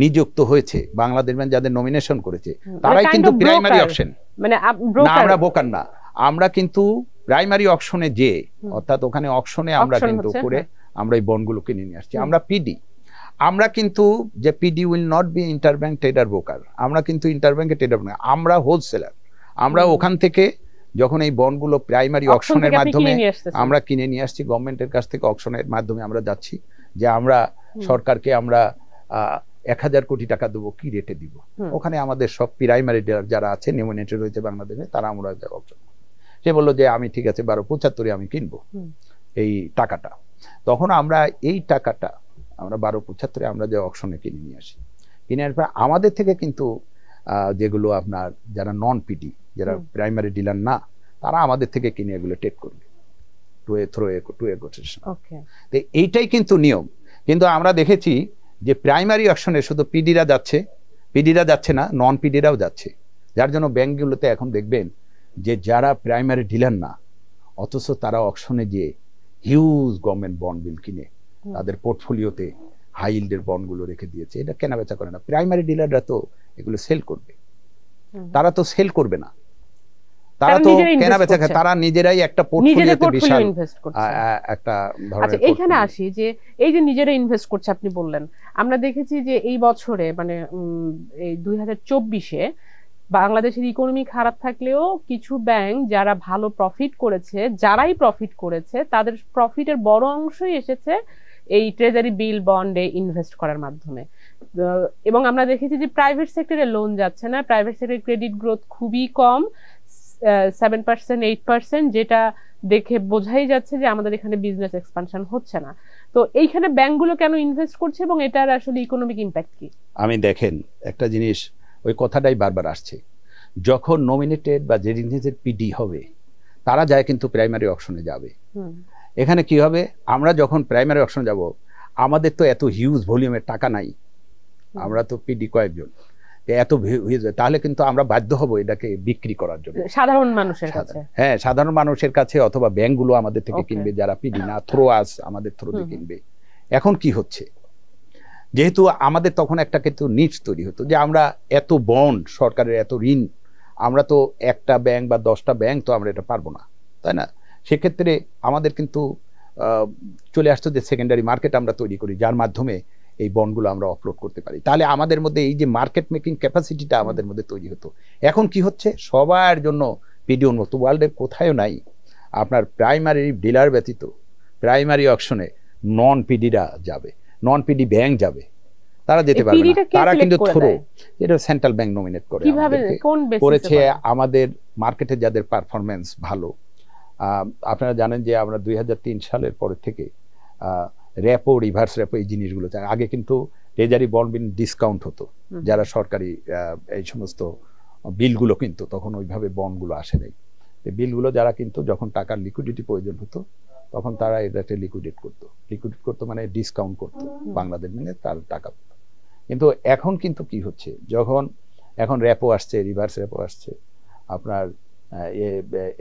নিযুক্ত হয়েছে বাংলাদেশ ব্যাংক যাদের নমিনেশন করেছে তারাই কিন্তু প্রাইমারি অকশন, মানে আমরা ব্রোকার না, আমরা কিন্তু প্রাইমারি অকশনে যে, অর্থাৎ ওখানে অকশনে আমরা কিন্তু করে আমরা এই বন্ডগুলো কিনে নিয়ে আসছি। আমরা পিডি, আমরা কিন্তু যে PD will not be interbank trader broker, আমরা কিন্তু ইন্টারব্যাংকে ট্রেডার না, আমরা হোলসেলার। আমরা ওখান থেকে যখন এই বন্ডগুলো প্রাইমারি অকশনের মাধ্যমে আমরা কিনে নিয়ে আসছি, গভর্নমেন্টের কাছ থেকে অকশনের মাধ্যমে আমরা যাচ্ছি যে আমরা সরকারকে আমরা 1000 কোটি টাকা দেবো, কি রেটে দিব, ওখানে আমাদের সব প্রাইমারি ডিলার যারা আছে নমিনেটেড হয়েছে বাংলাদেশে তারা আমরা অকশন। সে বললো যে আমি ঠিক আছে 1275 আমি কিনবো এই টাকাটা। তখন আমরা এই টাকাটা আমরা 1275 আমরা যে অকশনে কিনে নিয়ে আসি, কিনে আসার পর আমাদের থেকে কিন্তু যেগুলো আপনার যারা নন পিডি, যারা প্রাইমারি ডিলার না, তারা আমাদের থেকে কিনে এগুলো ট্রেড করবে টু এ কোটেশন। তো এইটাই কিন্তু নিয়ম। কিন্তু আমরা দেখেছি যে প্রাইমারি অকশনে শুধু পিডিরা যাচ্ছে না, নন পিডিরাও যাচ্ছে, যার জন্য ব্যাংকগুলোতে এখন দেখবেন যে যারা প্রাইমারি ডিলার না অথচ তারা অকশনে গিয়ে হিউজ গভর্নমেন্ট বন্ড বিল কিনে তাদের পোর্টফোলিওতে হাই ইল্ডের বন্ডগুলো রেখে দিয়েছে। এটা কেনা বেচা করে না, প্রাইমারি ডিলাররা তো এগুলো সেল করবে, তারা তো সেল করবে না, তারা তো কেনা বেচা, তারা নিজেরাই একটা পোর্টফোলিওতে বিশাল একটা ধরনের। আচ্ছা, এইখানে আসি যে এই যে নিজেরা ইনভেস্ট করছে আপনি বললেন, আমরা দেখেছি যে এই বছরে মানে এই 2024-এ বাংলাদেশের ইকোনমি খারাপ থাকলেও কিছু ব্যাংক যারা ভালো প্রফিট করেছে, যারাই প্রফিট করেছে তাদের প্রফিটের বড় অংশই এসেছে এই ট্রেজারি বিল বন্ডে ইনভেস্ট করার মাধ্যমে। এবং আমরা দেখেছি যে প্রাইভেট সেক্টরে লোন যাচ্ছে না, প্রাইভেট সেক্টরের ক্রেডিট গ্রোথ খুবই কম, 7% 8%, যেটা দেখে বোঝাই যাচ্ছে যে আমাদের এখানে বিজনেস এক্সপানশন হচ্ছে না। তো এইখানে ব্যাংকগুলো কেন ইনভেস্ট করছে এবং এটার আসলে ইকোনমিক ইম্প্যাক্ট কি? আমি দেখেন একটা জিনিস, ওই কথাটাই বারবার আসছে, যখন নমিনেটেড বা যে জিনিসের পিডি হবে তারা যায় কিন্তু প্রাইমারি অকশনে যাবে। এখানে কি হবে, আমরা যখন প্রাইমারি অকশনে যাব আমাদের তো এত হিউজ ভলিউমের টাকা নাই, আমরা তো পিডি কয়েকজন, এত তাহলে কিন্তু আমরা বাধ্য হব এটাকে বিক্রি করার জন্য সাধারণ মানুষের কাছে। হ্যাঁ, সাধারণ মানুষের কাছে, অথবা ব্যাংকগুলো আমাদের থেকে কিনবে, যারা পিডি না থ্রো আস আমাদের থ্রো দিয়ে কিনবে। এখন কি হচ্ছে, যেহেতু আমাদের তখন একটা কিন্তু নিডস তৈরি হতো যে আমরা এত বন্ড, সরকারের এত ঋণ, আমরা তো একটা ব্যাংক বা 10টা ব্যাংক তো আমরা এটা পারবো না, তাই না? সেক্ষেত্রে আমাদের কিন্তু চলে আসতো যে সেকেন্ডারি মার্কেট আমরা তৈরি করি, যার মাধ্যমে এই বন্ডগুলো আমরা অফলোড করতে পারি। তাহলে আমাদের মধ্যে এই যে মার্কেট মেকিং ক্যাপাসিটিটা আমাদের মধ্যে তৈরি হতো। এখন কি হচ্ছে, সবার জন্য পিডি উন্মুক্ত, ওয়ার্ল্ডের কোথাও নাই আপনার প্রাইমারি ডিলার ব্যতীত প্রাইমারি অকশনে নন পিডিরা যাবে, নন পিডি ব্যাংক যাবে, তারা যেতে পারবে না, তারা কিন্তু থ্রো, এটা সেন্ট্রাল ব্যাংক নমিনেট করে করেছে। আমাদের মার্কেটে যাদের পারফরমেন্স ভালো, আপনারা জানেন যে আমরা 2003 সালের পরে থেকে রেপো, রিভার্স রেপো, এই জিনিসগুলো আগে কিন্তু ট্রেজারি বন্ড বিল ডিসকাউন্ট হতো, যারা সরকারি এই সমস্ত বিলগুলো কিন্তু তখন ওইভাবে বন্ডগুলো আসে নাই, বিলগুলো যারা কিন্তু যখন টাকার লিকুইডিটি প্রয়োজন হতো তখন তারা এটাকে লিকুইডেট করতো মানে ডিসকাউন্ট করতো বাংলাদেশ ব্যাংকে তার টাকা। কিন্তু এখন কিন্তু কি হচ্ছে, যখন এখন রেপো আসছে, রিভার্স রেপো আসছে, আপনার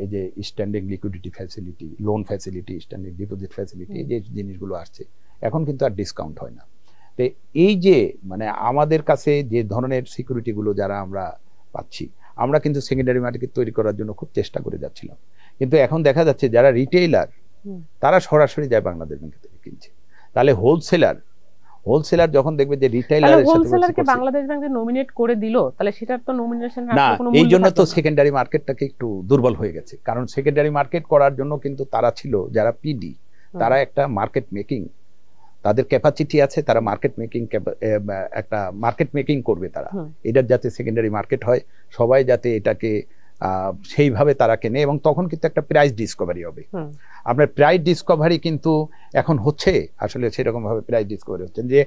এই যে standing liquidity facility, loan facility, standing deposit facility, এই যে জিনিসগুলো আসছে, এখন কিন্তু আর ডিসকাউন্ট হয় না। তো এই যে মানে আমাদের কাছে যে ধরনের সিকিউরিটিগুলো যারা আমরা পাচ্ছি, আমরা কিন্তু সেকেন্ডারি মার্কেট তৈরি করার জন্য খুব চেষ্টা করে যাচ্ছিলাম, কিন্তু এখন দেখা যাচ্ছে যারা রিটেইলার তারা সরাসরি যায় বাংলাদেশ ব্যাংক থেকে কিনছে। তাহলে হোলসেলার যখন দেখবে যে রিটেইলারের সাথে হোলসেলারকে বাংলাদেশ ব্যাংকে নমিনেট করে দিল, তাহলে সেটার তো নমিনেশন না, এই জন্য তো সেকেন্ডারি মার্কেটটাকে একটু দুর্বল হয়ে গেছে। কারণ সেকেন্ডারি মার্কেট করার জন্য কিন্তু তারা ছিল যারা পিডি, তারা একটা মার্কেট মেকিং তাদের ক্যাপাসিটি আছে, তারা মার্কেট মেকিং একটা মার্কেট মেকিং করবে তারা, এটার যাতে সেকেন্ডারি মার্কেট হয়, সবাই যাতে এটাকে সেইভাবে তারা কেনে, এবং তখন কিন্তু একটা প্রাইস ডিসকভারি হবে। আপনার প্রাইস ডিসকভারি কিন্তু এখন হচ্ছে, আসলে সেরকম ভাবে প্রাইস ডিসকভারি হচ্ছে যে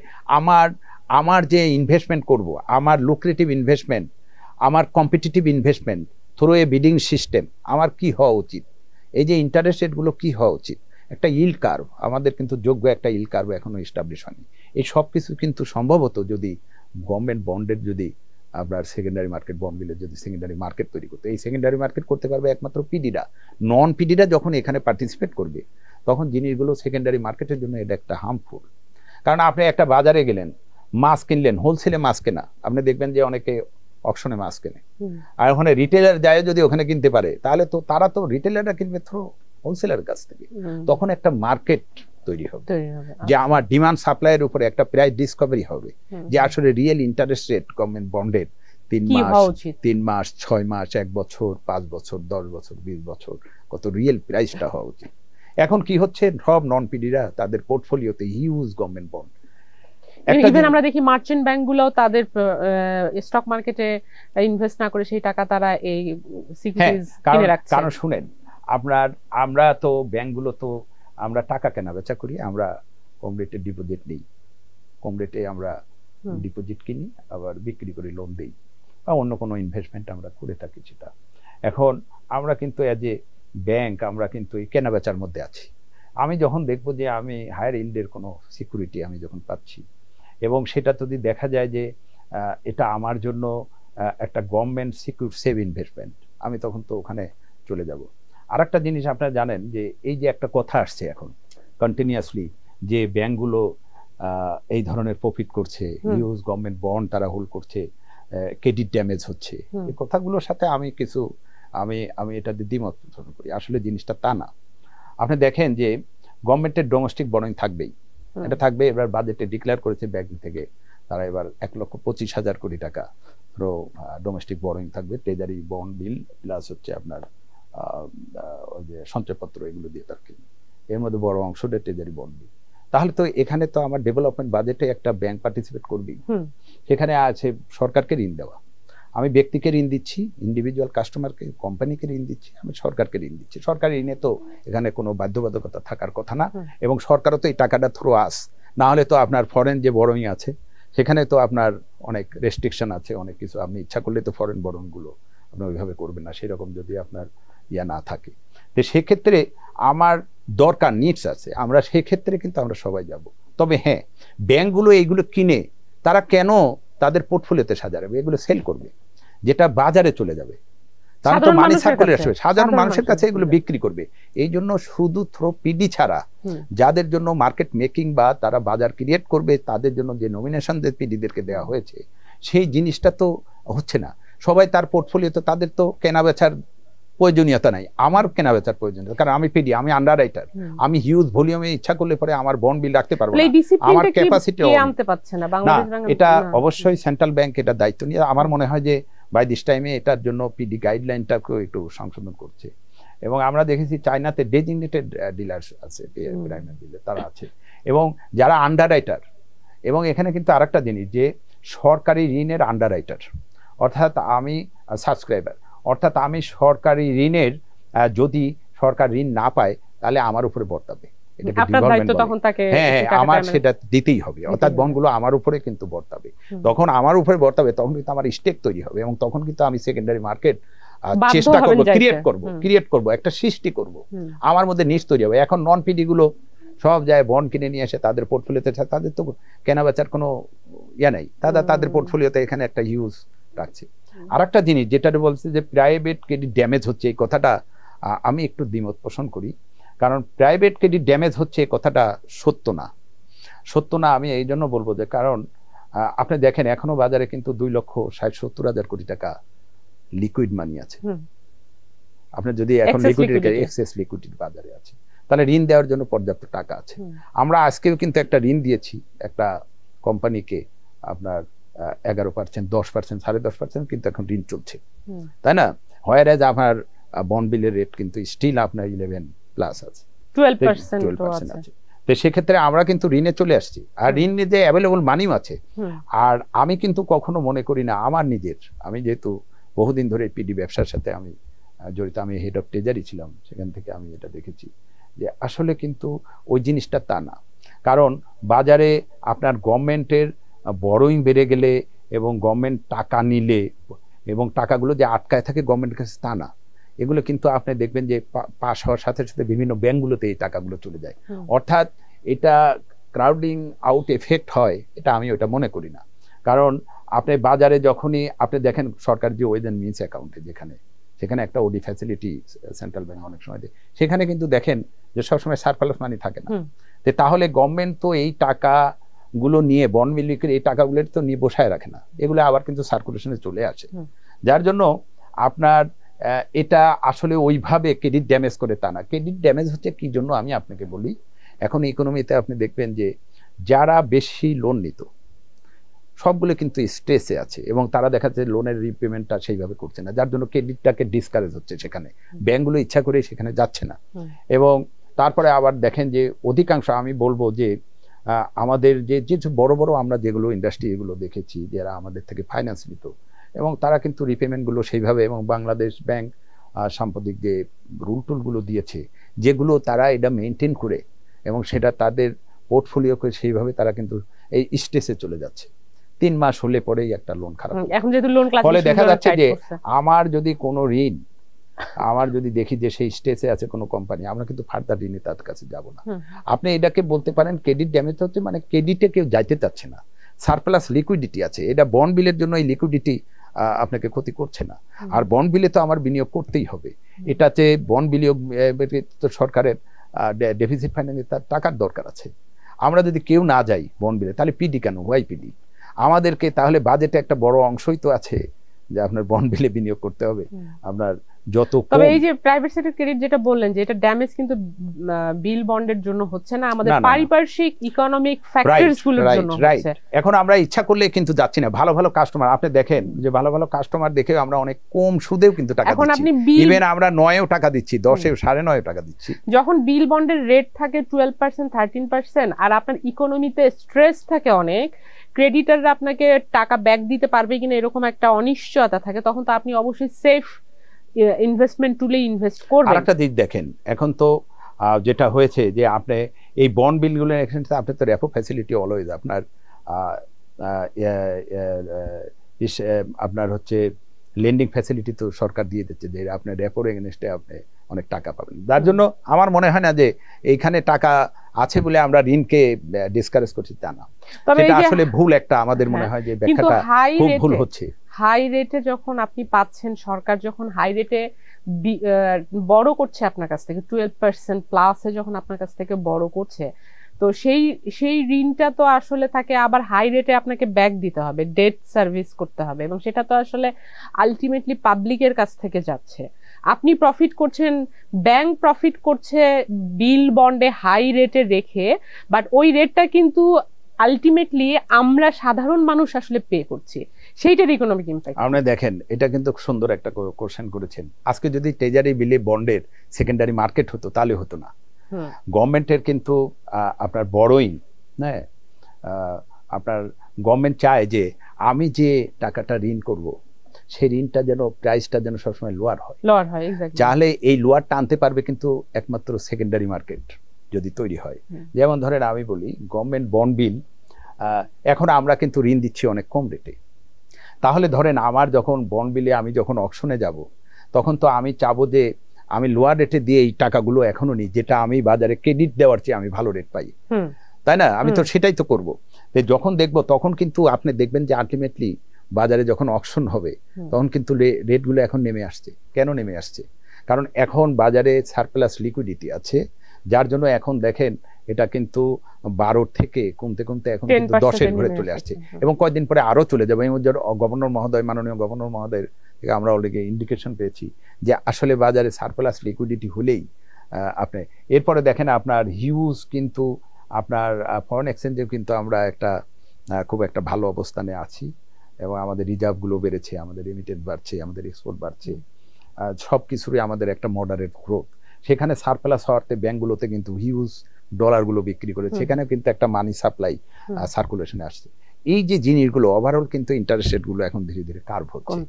আমার যে ইনভেস্টমেন্ট করব, আমার লুক্রেটিভ ইনভেস্টমেন্ট, আমার competitive investment through a bidding system, আমার কি হওয়া উচিত, এই যে ইন্টারেস্ট রেটগুলো কি হওয়া উচিত, একটা ইল্ড কার্ভ, আমাদের কিন্তু যোগ্য একটা ইল্ড কার্ভ এখনো এস্টাবলিশ হয়নি। এই সব কিছু কিন্তু সম্ভবত যদি গভর্নমেন্ট বন্ডের যদি আপনার সেকেন্ডারি মার্কেট, বন্ডগুলো যদি সেকেন্ডারি মার্কেট তৈরি করতে, এই সেকেন্ডারি মার্কেট করতে পারবে একমাত্র পিডিরা। নন পিডিরা যখন এখানে পার্টিসিপেট করবে তখন জিনিসগুলো সেকেন্ডারি মার্কেটের জন্য এটা একটা হার্মফুল। কারণ আপনি একটা বাজারে গেলেন, মাছ কিনলেন, হোলসেলে মাছ কেনা, আপনি দেখবেন যে অনেকে অকশনে মাছ কেনে, আর ওখানে রিটেলার যায় যদি ওখানে কিনতে পারে, তাহলে তো তারা তো রিটেলাররা কিনবে থ্রু হোলসেলার কাছ থেকে, তখন একটা মার্কেট তৈরি হবে যে আমার ডিমান্ড সাপ্লাইয়ের উপরে একটা প্রাইস ডিসকভারি হবে, যে আসলে রিয়েল ইন্টারেস্ট রেট গভর্নমেন্ট বন্ডের 3 মাস 6 মাস 1 বছর 5 বছর 10 বছর 20 বছর কত রিয়েল প্রাইসটা হওয়া উচিত। এখন কি হচ্ছে, সব নন পিডিরা তাদের পোর্টফোলিওতে হিউজ গভর্নমেন্ট বন্ড, ইভেন আমরা দেখি মার্চেন্ট ব্যাংকগুলোও তাদের স্টক মার্কেটে ইনভেস্ট না করে সেই টাকা তারা এই সিকিউরিটিজ কিনে রাখছে। কারণ শুনেন, আমরা তো ব্যাংকগুলো তো আমরা টাকা কেনা বেচা করি, আমরা কম রেটে ডিপোজিট নিই, কম রেটে আমরা ডিপোজিট কিনি, আবার বিক্রি করে লোন দিই, বা অন্য কোনো ইনভেস্টমেন্ট আমরা করে থাকি সেটা। এখন আমরা কিন্তু অ্যাজ এ ব্যাংক আমরা কিন্তু এই কেনা বেচার মধ্যে আছি। আমি যখন দেখবো যে আমি হায়ার ইল্ডের কোনো সিকিউরিটি আমি যখন পাচ্ছি, এবং সেটা যদি দেখা যায় যে এটা আমার জন্য একটা গভর্নমেন্ট সিকিউর সেভ ইনভেস্টমেন্ট, আমি তখন তো ওখানে চলে যাব। আর একটা জিনিস আপনারা জানেন যে এই যে একটা কথা আসছে এখন কন্টিনিউয়াসলি, যে ব্যাংকগুলো এই ধরনের প্রফিট করছে, হিউজ গভর্নমেন্ট বন্ড তারা হোল্ড করছে, ক্রেডিট ড্যামেজ হচ্ছে, এই কথাগুলোর সাথে আমি এটা দ্বিমত পোষণ করি। আসলে জিনিসটা তা না। আপনি দেখেন যে গভর্নমেন্টের ডোমেস্টিক বরোইং থাকবেই, এটা থাকবে। এবার বাজেটে ডিক্লেয়ার করেছে ব্যাংক থেকে তারা এবার 1,25,000 কোটি টাকা ডোমেস্টিক বরোইং থাকবে, ট্রেজারি বন্ড বিল প্লাস হচ্ছে আপনার ওই যে সঞ্চয়পত্র, এগুলো দিয়ে তার কিনবে, এর মধ্যে বড় অংশটা ট্রেজারি বন্ড বিল। তাহলে তো এখানে তো আমার ডেভেলপমেন্ট বাজেটে একটা ব্যাংক পার্টিসিপেট করবেই। সেখানে আছে সরকারকে ঋণ দেওয়া, আমি ব্যক্তিকে ঋণ দিচ্ছি, ইন্ডিভিজুয়াল কাস্টমারকে, কোম্পানিকে ঋণ দিচ্ছি, আমি সরকারকে ঋণ দিচ্ছি। সরকারি ঋণে তো এখানে কোনো বাধ্যবাধকতা থাকার কথা না, এবং সরকারও তো এই টাকাটা থ্রু আস, না হলে তো আপনার ফরেন যে বরোইং আছে সেখানে তো আপনার অনেক রেস্ট্রিকশন আছে, অনেক কিছু। আপনি ইচ্ছা করলে তো ফরেন বরোইংগুলো আপনি ওইভাবে করবেন না, সেরকম যদি আপনার না থাকে। তো সেক্ষেত্রে আমার দরকার, নিডস আছে, আমরা সেক্ষেত্রে কিন্তু আমরা সবাই যাব। তবে হ্যাঁ, ব্যাংকগুলো এইগুলো কিনে তারা কেন তাদের পোর্টফোলিওতে সাজাবে, এগুলো সেল করবে, যেটা বাজারে চলে যাবে, তারা তো মানি সার্কুলেট আসবে, সাধারণ মানুষের কাছে এগুলো বিক্রি করবে। এই জন্য শুধু থ্রো পিডি ছাড়া যাদের জন্য মার্কেট মেকিং বা তারা বাজার ক্রিয়েট করবে, তাদের জন্য যে নমিনেশন পিডিদেরকে দেওয়া হয়েছে সেই জিনিসটা তো হচ্ছে না। সবাই তার পোর্টফোলিওতে, তাদের তো কেনা বেচার প্রয়োজনীয়তা নাই, আমার কেনা বেচার প্রয়োজনীয়তা, কারণ আমি পিডি, আমি আন্ডার রাইটার, আমি হিউজ ভলিউমে ইচ্ছা করলে পরে আমার বন্ড বিল রাখতে পারবো না, আমার ক্যাপাসিটি আনতে পারছে না। এটা অবশ্যই সেন্ট্রাল ব্যাংক এটা দায়িত্ব নিয়ে, আমার মনে হয় যে বাই দিস টাইমে এটার জন্য পিডি গাইডলাইনটাকেও একটু সংশোধন করছে। এবং আমরা দেখেছি চায়নাতে ডেজিগনেটেড ডিলার্স আছে, প্রাইমারি ডিলার তারা আছে, এবং যারা আন্ডার রাইটার। এবং এখানে কিন্তু আরেকটা জিনিস, যে সরকারি ঋণের আন্ডার রাইটার, অর্থাৎ আমি সাবস্ক্রাইবার, অর্থাৎ আমি সরকারি ঋণের যদি সরকার ঋণ না পায় তাহলে আমার উপরে বর্তাবে, আমার সেটা দিতেই হবে, অর্থাৎ বন্ডগুলো আমার উপরে কিন্তু বর্তাবে। তখন আমার উপরে বর্তাবে, তখন কিন্তু আমার স্টেক তৈরি হবে, এবং তখন কিন্তু আমি সেকেন্ডারি মার্কেট চেষ্টা করবো, ক্রিয়েট করবো, একটা সৃষ্টি করব, আমার মধ্যে নিশ তৈরি হবে। এখন নন পিডি গুলো সব যায় বন্ড কিনে নিয়ে এসে তাদের পোর্টফোলিওতে, তাদের তো কেনা বেচার কোনো নাই, তাদের পোর্টফোলিওতে এখানে একটা হিউজ রাখছে। আর একটা জিনিস যেটা বলছে যে প্রাইভেট ক্রেডিট ড্যামেজ হচ্ছে, এই কথাটা আমি একটু দ্বিমত পোষণ করি। কারণ প্রাইভেট ক্রেডিট ড্যামেজ হচ্ছে এই কথাটা সত্য না। আমি এই জন্য বলবো যে, কারণ আপনি দেখেন এখনো বাজারে কিন্তু 2,60,70,000 কোটি টাকা লিকুইড মানি আছে। আপনি যদি এখন এক্সেস লিকুইডিটি বাজারে আছে, তাহলে ঋণ দেওয়ার জন্য পর্যাপ্ত টাকা আছে। আমরা আজকেও কিন্তু একটা ঋণ দিয়েছি একটা কোম্পানিকে, আপনার 11%, 10%, 10.5% কিন্তু এখন ঋণ চলছে, তাই না? হোয়ারএজ আপনার বন্ড বিলের রেট কিন্তু স্টিল আপনার 11+ আছে, 12% আছে। তো সেক্ষেত্রে আমরা কিন্তু ঋণে চলে আসছি, আর ঋণ নিতে অ্যাভেলেবল মানিও আছে। আর আমি কিন্তু কখনো মনে করি না আমার নিজের, আমি যেহেতু বহুদিন ধরে পিডি ব্যবসার সাথে আমি জড়িত, আমি হেড অফ ট্রেজারি ছিলাম, সেখান থেকে আমি এটা দেখেছি যে আসলে কিন্তু ওই জিনিসটা তা না। কারণ বাজারে আপনার গভর্নমেন্টের বড়োইং বেড়ে গেলে এবং গভর্নমেন্ট টাকা নিলে এবং টাকাগুলো যে আটকায় থাকে গভর্নমেন্টের কাছে তা না, এগুলো কিন্তু আপনি দেখবেন যে পাস হওয়ার সাথে সাথে বিভিন্ন ব্যাংকগুলোতে এই টাকাগুলো চলে যায়। অর্থাৎ এটা ক্রাউডিং আউট এফেক্ট হয়, এটা আমি ওটা মনে করি না। কারণ আপনি বাজারে যখনই আপনি দেখেন সরকার যে ওয়েজ অ্যান্ড মিনস অ্যাকাউন্টে সেখানে একটা ওডি ফ্যাসিলিটি সেন্ট্রাল ব্যাংক অনেক সময় দেয়, সেখানে কিন্তু দেখেন যে সবসময় সারপ্লাস মানি থাকে না। তাহলে গভর্নমেন্ট তো এই টাকাগুলো নিয়ে বন্ড বিলিকের এই টাকাগুলো তো নিয়ে বসায় রাখে না, এগুলো আবার কিন্তু সার্কুলেশনে চলে আসে। যার জন্য আপনার এটা আসলে ওইভাবে ক্রেডিট ড্যামেজ করে তা না। ক্রেডিট ড্যামেজ হচ্ছে কি জন্য আমি আপনাকে বলি, এখন ইকোনমিতে আপনি দেখবেন যে যারা বেশি লোন নিত সবগুলো কিন্তু স্ট্রেসে আছে এবং তারা দেখা যাচ্ছে লোনের রিপেমেন্টটা সেইভাবে করছে না, যার জন্য ক্রেডিটটাকে ডিসকারেজ হচ্ছে, সেখানে ব্যাংকগুলো ইচ্ছা করে সেখানে যাচ্ছে না। এবং তারপরে আবার দেখেন যে অধিকাংশ আমি বলবো যে আমাদের যে বড় বড় আমরা যেগুলো ইন্ডাস্ট্রি এগুলো দেখেছি যারা আমাদের থেকে ফাইন্যান্স নিত এবং তারা কিন্তু রিপেমেন্টগুলো সেইভাবে, এবং বাংলাদেশ ব্যাংক সাম্প্রতিক যে রুল টুলগুলো দিয়েছে যেগুলো তারা এটা মেনটেন করে এবং সেটা তাদের পোর্টফোলিও করে সেইভাবে তারা কিন্তু এই স্টেজে চলে যাচ্ছে। 3 মাস হলে পরেই একটা লোন খারাপ, এখন যেহেতু লোন ক্লাস, ফলে দেখা যাচ্ছে যে আমার যদি কোনো ঋণ আমার যদি দেখি যে সেই স্টেজে আছে কোনো কোম্পানি, আমরা কিন্তু ফার্দার ঋণে তার কাছে যাব না। আপনি এটাকে বলতে পারেন ক্রেডিট ড্যামেজ হচ্ছে, মানে ক্রেডিটে কেউ যাইতে চাচ্ছে না, সারপ্লাস লিকুইডিটি আছে, এটা বন্ড বিলের জন্য এই লিকুইডিটি আপনাকে ক্ষতি করছে না। আর বন্ড বিলে তো আমার বিনিয়োগ করতেই হবে, এটাতে বন্ড বিনিয়োগ তো সরকারের ডেফিসিট ফাইন্যান্সে তার টাকার দরকার আছে। আমরা যদি কেউ না যাই বন্ড বিলে, তাহলে পিডি কেন, ওয়াই পিডি? আমাদেরকে তাহলে বাজেটে একটা বড় অংশই তো আছে যে আপনার বন্ড বিলে বিনিয়োগ করতে হবে। আপনার যত, তবে এই যে প্রাইভেট সেক্টর ক্রেডিট যেটা বললেন যে এটা ড্যামেজ কিন্তু বিল বন্ডের জন্য হচ্ছে না, আমাদের পারিপার্শ্বিক ইকোনমিক ফ্যাক্টরস গুলোর জন্য হচ্ছে। এখন আমরা ইচ্ছা করলে কিন্তু যাচ্ছি না, ভালো ভালো কাস্টমার আপনি দেখেন যে ভালো ভালো কাস্টমার দেখে আমরা অনেক কম সুদেও কিন্তু টাকা দিচ্ছি, ইভেন আমরা 9এও টাকা দিচ্ছি, 10এও 9.5 টাকা দিচ্ছি। যখন বিল বন্ডের রেট থাকে 12% 13% আর আপনার ইকোনমিতে স্ট্রেস থাকে অনেক, ক্রেডিটাররা আপনাকে টাকা ব্যাক দিতে পারবে কিনা এরকম একটা অনিশ্চয়তা থাকে, তখন তো আপনি অবশ্যই সেফ ইনভেস্টমেন্ট টুলে ইনভেস্ট করবেন। আরেকটা দিক দেখেন, এখন তো যেটা হয়েছে যে আপনি এই বন্ড বিলগুলো এখানে আপনি তো রেপো ফ্যাসিলিটি অলওয়েজ আপনার আপনার হচ্ছে লেন্ডিং ফ্যাসিলিটি তো সরকার দিয়ে দিচ্ছে যে আপনার রেপোর এগেনস্টে আপনি অনেক টাকা পাবেন। যার জন্য আমার মনে হয় না যে এইখানে টাকা আছে বলে আমরা ঋণকে ডিসকারেজ করছি তা না, সেটা আসলে ভুল একটা আমাদের মনে হয় যে ব্যাখ্যাটা খুব ভুল হচ্ছে। হাই রেটে যখন আপনি পাচ্ছেন, সরকার যখন হাই রেটে বড় করছে আপনার কাছ থেকে 12% প্লাসে যখন আপনার কাছ থেকে বড় করছে, তো সেই ঋণটা তো আসলে তাকে আবার হাই রেটে আপনাকে ব্যাক দিতে হবে, ডেট সার্ভিস করতে হবে, এবং সেটা তো আসলে আলটিমেটলি পাবলিকের কাছ থেকে যাচ্ছে। আপনি প্রফিট করছেন, ব্যাংক প্রফিট করছে বিল বন্ডে হাই রেটে রেখে, বাট ওই রেটটা কিন্তু আলটিমেটলি আমরা সাধারণ মানুষ আসলে পে করছি, সেইটার ইকোনমিক ইমপ্যাক্ট। আপনি দেখেন এটা কিন্তু সুন্দর একটা কোশ্চেন করেছেন। আজকে যদি ট্রেজারি বিলে বন্ডের সেকেন্ডারি মার্কেট হতো তাহলে হতো না। গভর্নমেন্টের কিন্তু আপনার বড়োইং, হ্যাঁ, আপনার গভর্নমেন্ট চায় যে আমি যে টাকাটা ঋণ করব সেই ঋণটা যেন প্রাইসটা যেন সবসময় লোয়ার হয়, তাহলে এই লোয়ারটা আনতে পারবে কিন্তু একমাত্র সেকেন্ডারি মার্কেট যদি তৈরি হয়। যেমন ধরেন আমি বলি গভর্নমেন্ট বন্ড বিল, এখন আমরা কিন্তু ঋণ দিচ্ছি অনেক কম রেটে, তাহলে ধরেন আমার যখন বন্ড বিলে আমি যখন অকশনে যাব তখন তো আমি চাবো যে আমি লোয়ার রেটে দিয়ে এই টাকাগুলো এখনো নিই, যেটা আমি বাজারে ক্রেডিট দেওয়ার চেয়ে আমি ভালো রেট পাই, তাই না? আমি তো সেটাই তো করবো। যখন দেখবো তখন কিন্তু আপনি দেখবেন যে আলটিমেটলি বাজারে যখন অকশন হবে তখন কিন্তু রেটগুলো এখন নেমে আসছে। কেন নেমে আসছে? কারণ এখন বাজারে সারপ্লাস লিকুইডিটি আছে, যার জন্য এখন দেখেন এটা কিন্তু 12 থেকে কমতে কমতে এখন কিন্তু 10-এর ঘরে চলে আসছে এবং কয়েকদিন পরে আরো চলে যাবে। গভর্নর মহোদয়, মাননীয় গভর্নর মহোদয়ের থেকে আমরা অলরেডি ইন্ডিকেশন পেয়েছি যে আসলে বাজারে সারপ্লাস লিকুইডিটি হলেই আপনি এরপরে দেখেন আপনার হিউজ কিন্তু আপনার ফরেন এক্সচেঞ্জেও কিন্তু আমরা একটা খুব একটা ভালো অবস্থানে আছি এবং আমাদের রিজার্ভগুলো বেড়েছে, আমাদের রেমিটেন্স বাড়ছে, আমাদের এক্সপোর্ট বাড়ছে, সব কিছুরই আমাদের একটা মডারেট গ্রোথ। সেখানে সারপ্লাস হওয়াতে ব্যাংকগুলোতে কিন্তু হিউজ ডলারগুলো বিক্রি করে, সেখানে কিন্তু একটা মানি সাপ্লাই সার্কুলেশনে আসছে। এই যে জিনিসগুলো ওভারঅল কিন্তু ইন্টারেস্ট রেটগুলো এখন ধীরে ধীরে কার্ভ হচ্ছে।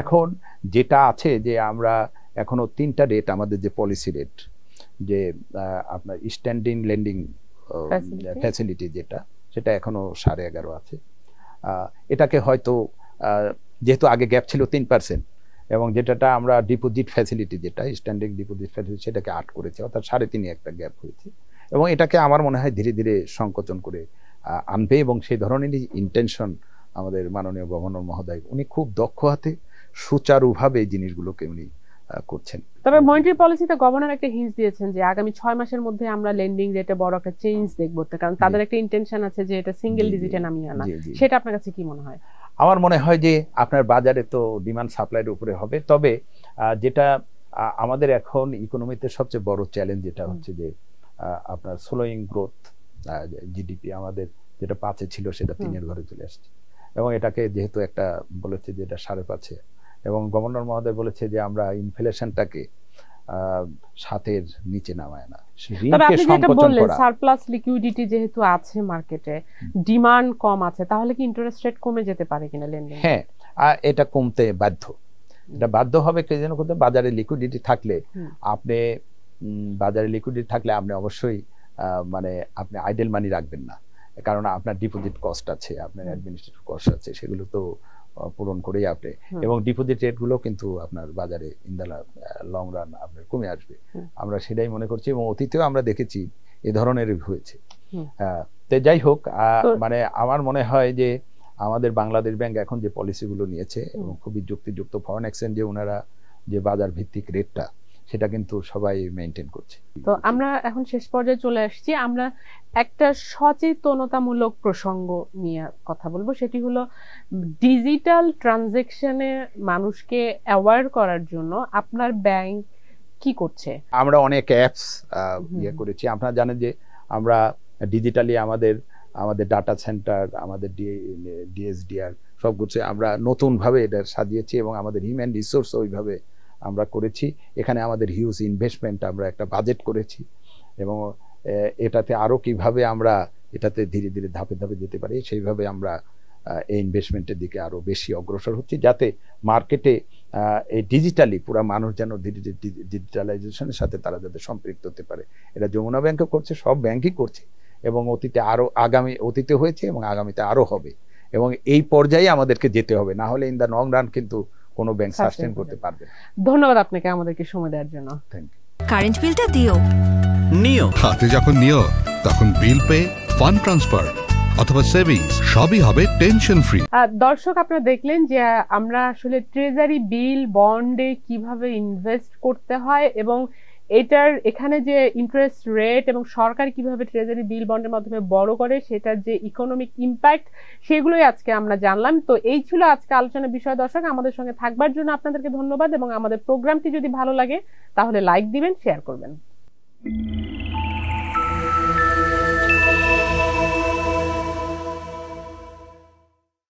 এখন যেটা আছে যে আমরা এখনো 3টা রেট, আমাদের যে পলিসি রেট, যে আপনার স্ট্যান্ডিং লেন্ডিং ফ্যাসিলিটি যেটা, সেটা এখনো 11.5 আছে। এটাকে হয়তো যেহেতু আগে গ্যাপ ছিল 3%, এবং যেটা আমরা ডিপোজিট ফ্যাসিলিটি, যেটা স্ট্যান্ডিং ডিপোজিট ফ্যাসিলিটি, সেটাকে 8 করেছে, অর্থাৎ 3.5 একটা গ্যাপ হয়েছে। এবং এটাকে আমার মনে হয় ধীরে ধীরে সংকোচন করে আনবে, এবং সেই ধরনেরই ইন্টেনশন আমাদের মাননীয় গভর্নর মহোদয়, উনি খুব দক্ষ হাতে সুচারুভাবে এই জিনিসগুলোকে উনি করছেন। তবে মনিটারি পলিসিতে গভর্নর একটা হিন্ট দিয়েছেন যে আগামী 6 মাসের মধ্যে আমরা লেন্ডিং রেটে বড় একটা চেঞ্জ দেখব, কারণ তাদের একটা ইন্টেনশন আছে যে এটা সিঙ্গেল ডিজিটে নামিয়ে আনা। সেটা আপনার কাছে কি মনে হয়? আমার মনে হয় যে আপনার বাজারে তো ডিমান্ড সাপ্লাইয়ের উপরে হবে, তবে যেটা আমাদের এখন ইকোনমিতে সবচেয়ে বড় চ্যালেঞ্জ যেটা হচ্ছে যে আপনার স্লোয়িং গ্রোথ, জিডিপি আমাদের যেটা 5-এ ছিল সেটা 3-এর ঘরে চলে আসছে, এবং এটাকে যেহেতু একটা বলেছে যে এটা 5.5, এবং গভর্নর মহোদয় বলেছে যে আমরা ইনফ্লেশনটাকে 7-এর নিচে নামায় না। তবে আপনি যেটা বললেন সারপ্লাস লিকুইডিটি যেহেতু আছে মার্কেটে, ডিমান্ড কম আছে, তাহলে কি ইন্টারেস্ট রেট কমে যেতে পারে কিনা লেন্ডিং? হ্যাঁ, এটা কমতে বাধ্য। এটা বাধ্য হবে কে যেন করতে, বাজারে লিকুইডিটি থাকলে আপনি আপনি অবশ্যই মানে আপনি আইডেল মানি রাখবেন না, কারণ আপনার ডিপোজিট কস্ট আছে, আপনার অ্যাডমিনিস্ট্রেটিভ কস্ট আছে, সেগুলো তো পূরণ করেই আপনি, এবং ডিপোজিট রেট গুলো কিন্তু আপনার বাজারে ইন দ্য লং রান আপনার কমে আসবে। আমরা সেটাই মনে করছি, এবং অতীতেও আমরা দেখেছি এ ধরনের হয়েছে। তো যাই হোক, মানে আমার মনে হয় যে আমাদের বাংলাদেশ ব্যাংক এখন যে পলিসিগুলো নিয়েছে, এবং খুবই যুক্তিযুক্ত, ফরেন এক্সচেঞ্জে ওনারা যে বাজার ভিত্তিক রেটটা, সেটা কিন্তু সবাই মেইনটেইন করছে। তো আমরা এখন শেষ পর্যায়ে চলে আসছি, আমরা একটা সচেতনতামূলক প্রসঙ্গ নিয়ে কথা বলবো, সেটি হলো ডিজিটাল ট্রানজাকশনে মানুষকে অ্যাওয়্যার করার জন্য আপনার ব্যাংক কি করছে। আমরা অনেক অ্যাপস করেছি। আপনারা জানেন যে আমরা ডিজিটালি আমাদের ডাটা সেন্টার, আমাদের ডিএসডিআর সব কিছু আমরা নতুনভাবে এটা সাজিয়েছি, এবং আমাদের হিউম্যান রিসোর্স ওইভাবে আমরা করেছি। এখানে আমাদের হিউজ ইনভেস্টমেন্ট, আমরা একটা বাজেট করেছি, এবং এটাতে আরো কিভাবে আমরা এটাতে ধীরে ধীরে ধাপে ধাপে যেতে পারি, সেইভাবে আমরা এই ইনভেস্টমেন্টের দিকে আরো বেশি অগ্রসর হচ্ছি, যাতে মার্কেটে এই ডিজিটালি পুরো মানুষ যেন ধীরে ধীরে ডিজিটালাইজেশনের সাথে তারা যাতে সম্পৃক্ত হতে পারে। এটা যমুনা ব্যাংকও করছে, সব ব্যাংকই করছে, এবং অতীতে হয়েছে এবং আগামীতে আরো হবে, এবং এই পর্যায়ে আমাদেরকে যেতে হবে, না হলে ইন দ্য লং রান কিন্তু কোনো ব্যাংক সাস্টেইন করতে পারবে। ধন্যবাদ আপনাকে আমাদেরকে সময় দেওয়ার জন্য। Thank you. কারেন্ট বিলটা দিও। নিও হাতে যখন নিও, তখন বিল পে, ফান্ড ট্রান্সফার অথবা সেভিংস সবই হবে টেনশন ফ্রি। দর্শক, আপনারা দেখলেন যে আমরা আসলে ট্রেজারি বিল বন্ডে কিভাবে ইনভেস্ট করতে হয়, এবং এখানে যে ইন্টারেস্ট রেট এবং সরকার কিভাবে ট্রেজারি বিল বন্ডের মাধ্যমে বড় করে, সেটার যে ইকোনমিক ইম্প্যাক্ট, সেগুলোই আজকে আমরা জানলাম। তো এই ছিল আজকে আলোচনার বিষয়। দর্শক, আমাদের সঙ্গে থাকবার জন্য আপনাদেরকে ধন্যবাদ, এবং আমাদের প্রোগ্রামটি যদি ভালো লাগে তাহলে লাইক দিবেন, শেয়ার করবেন।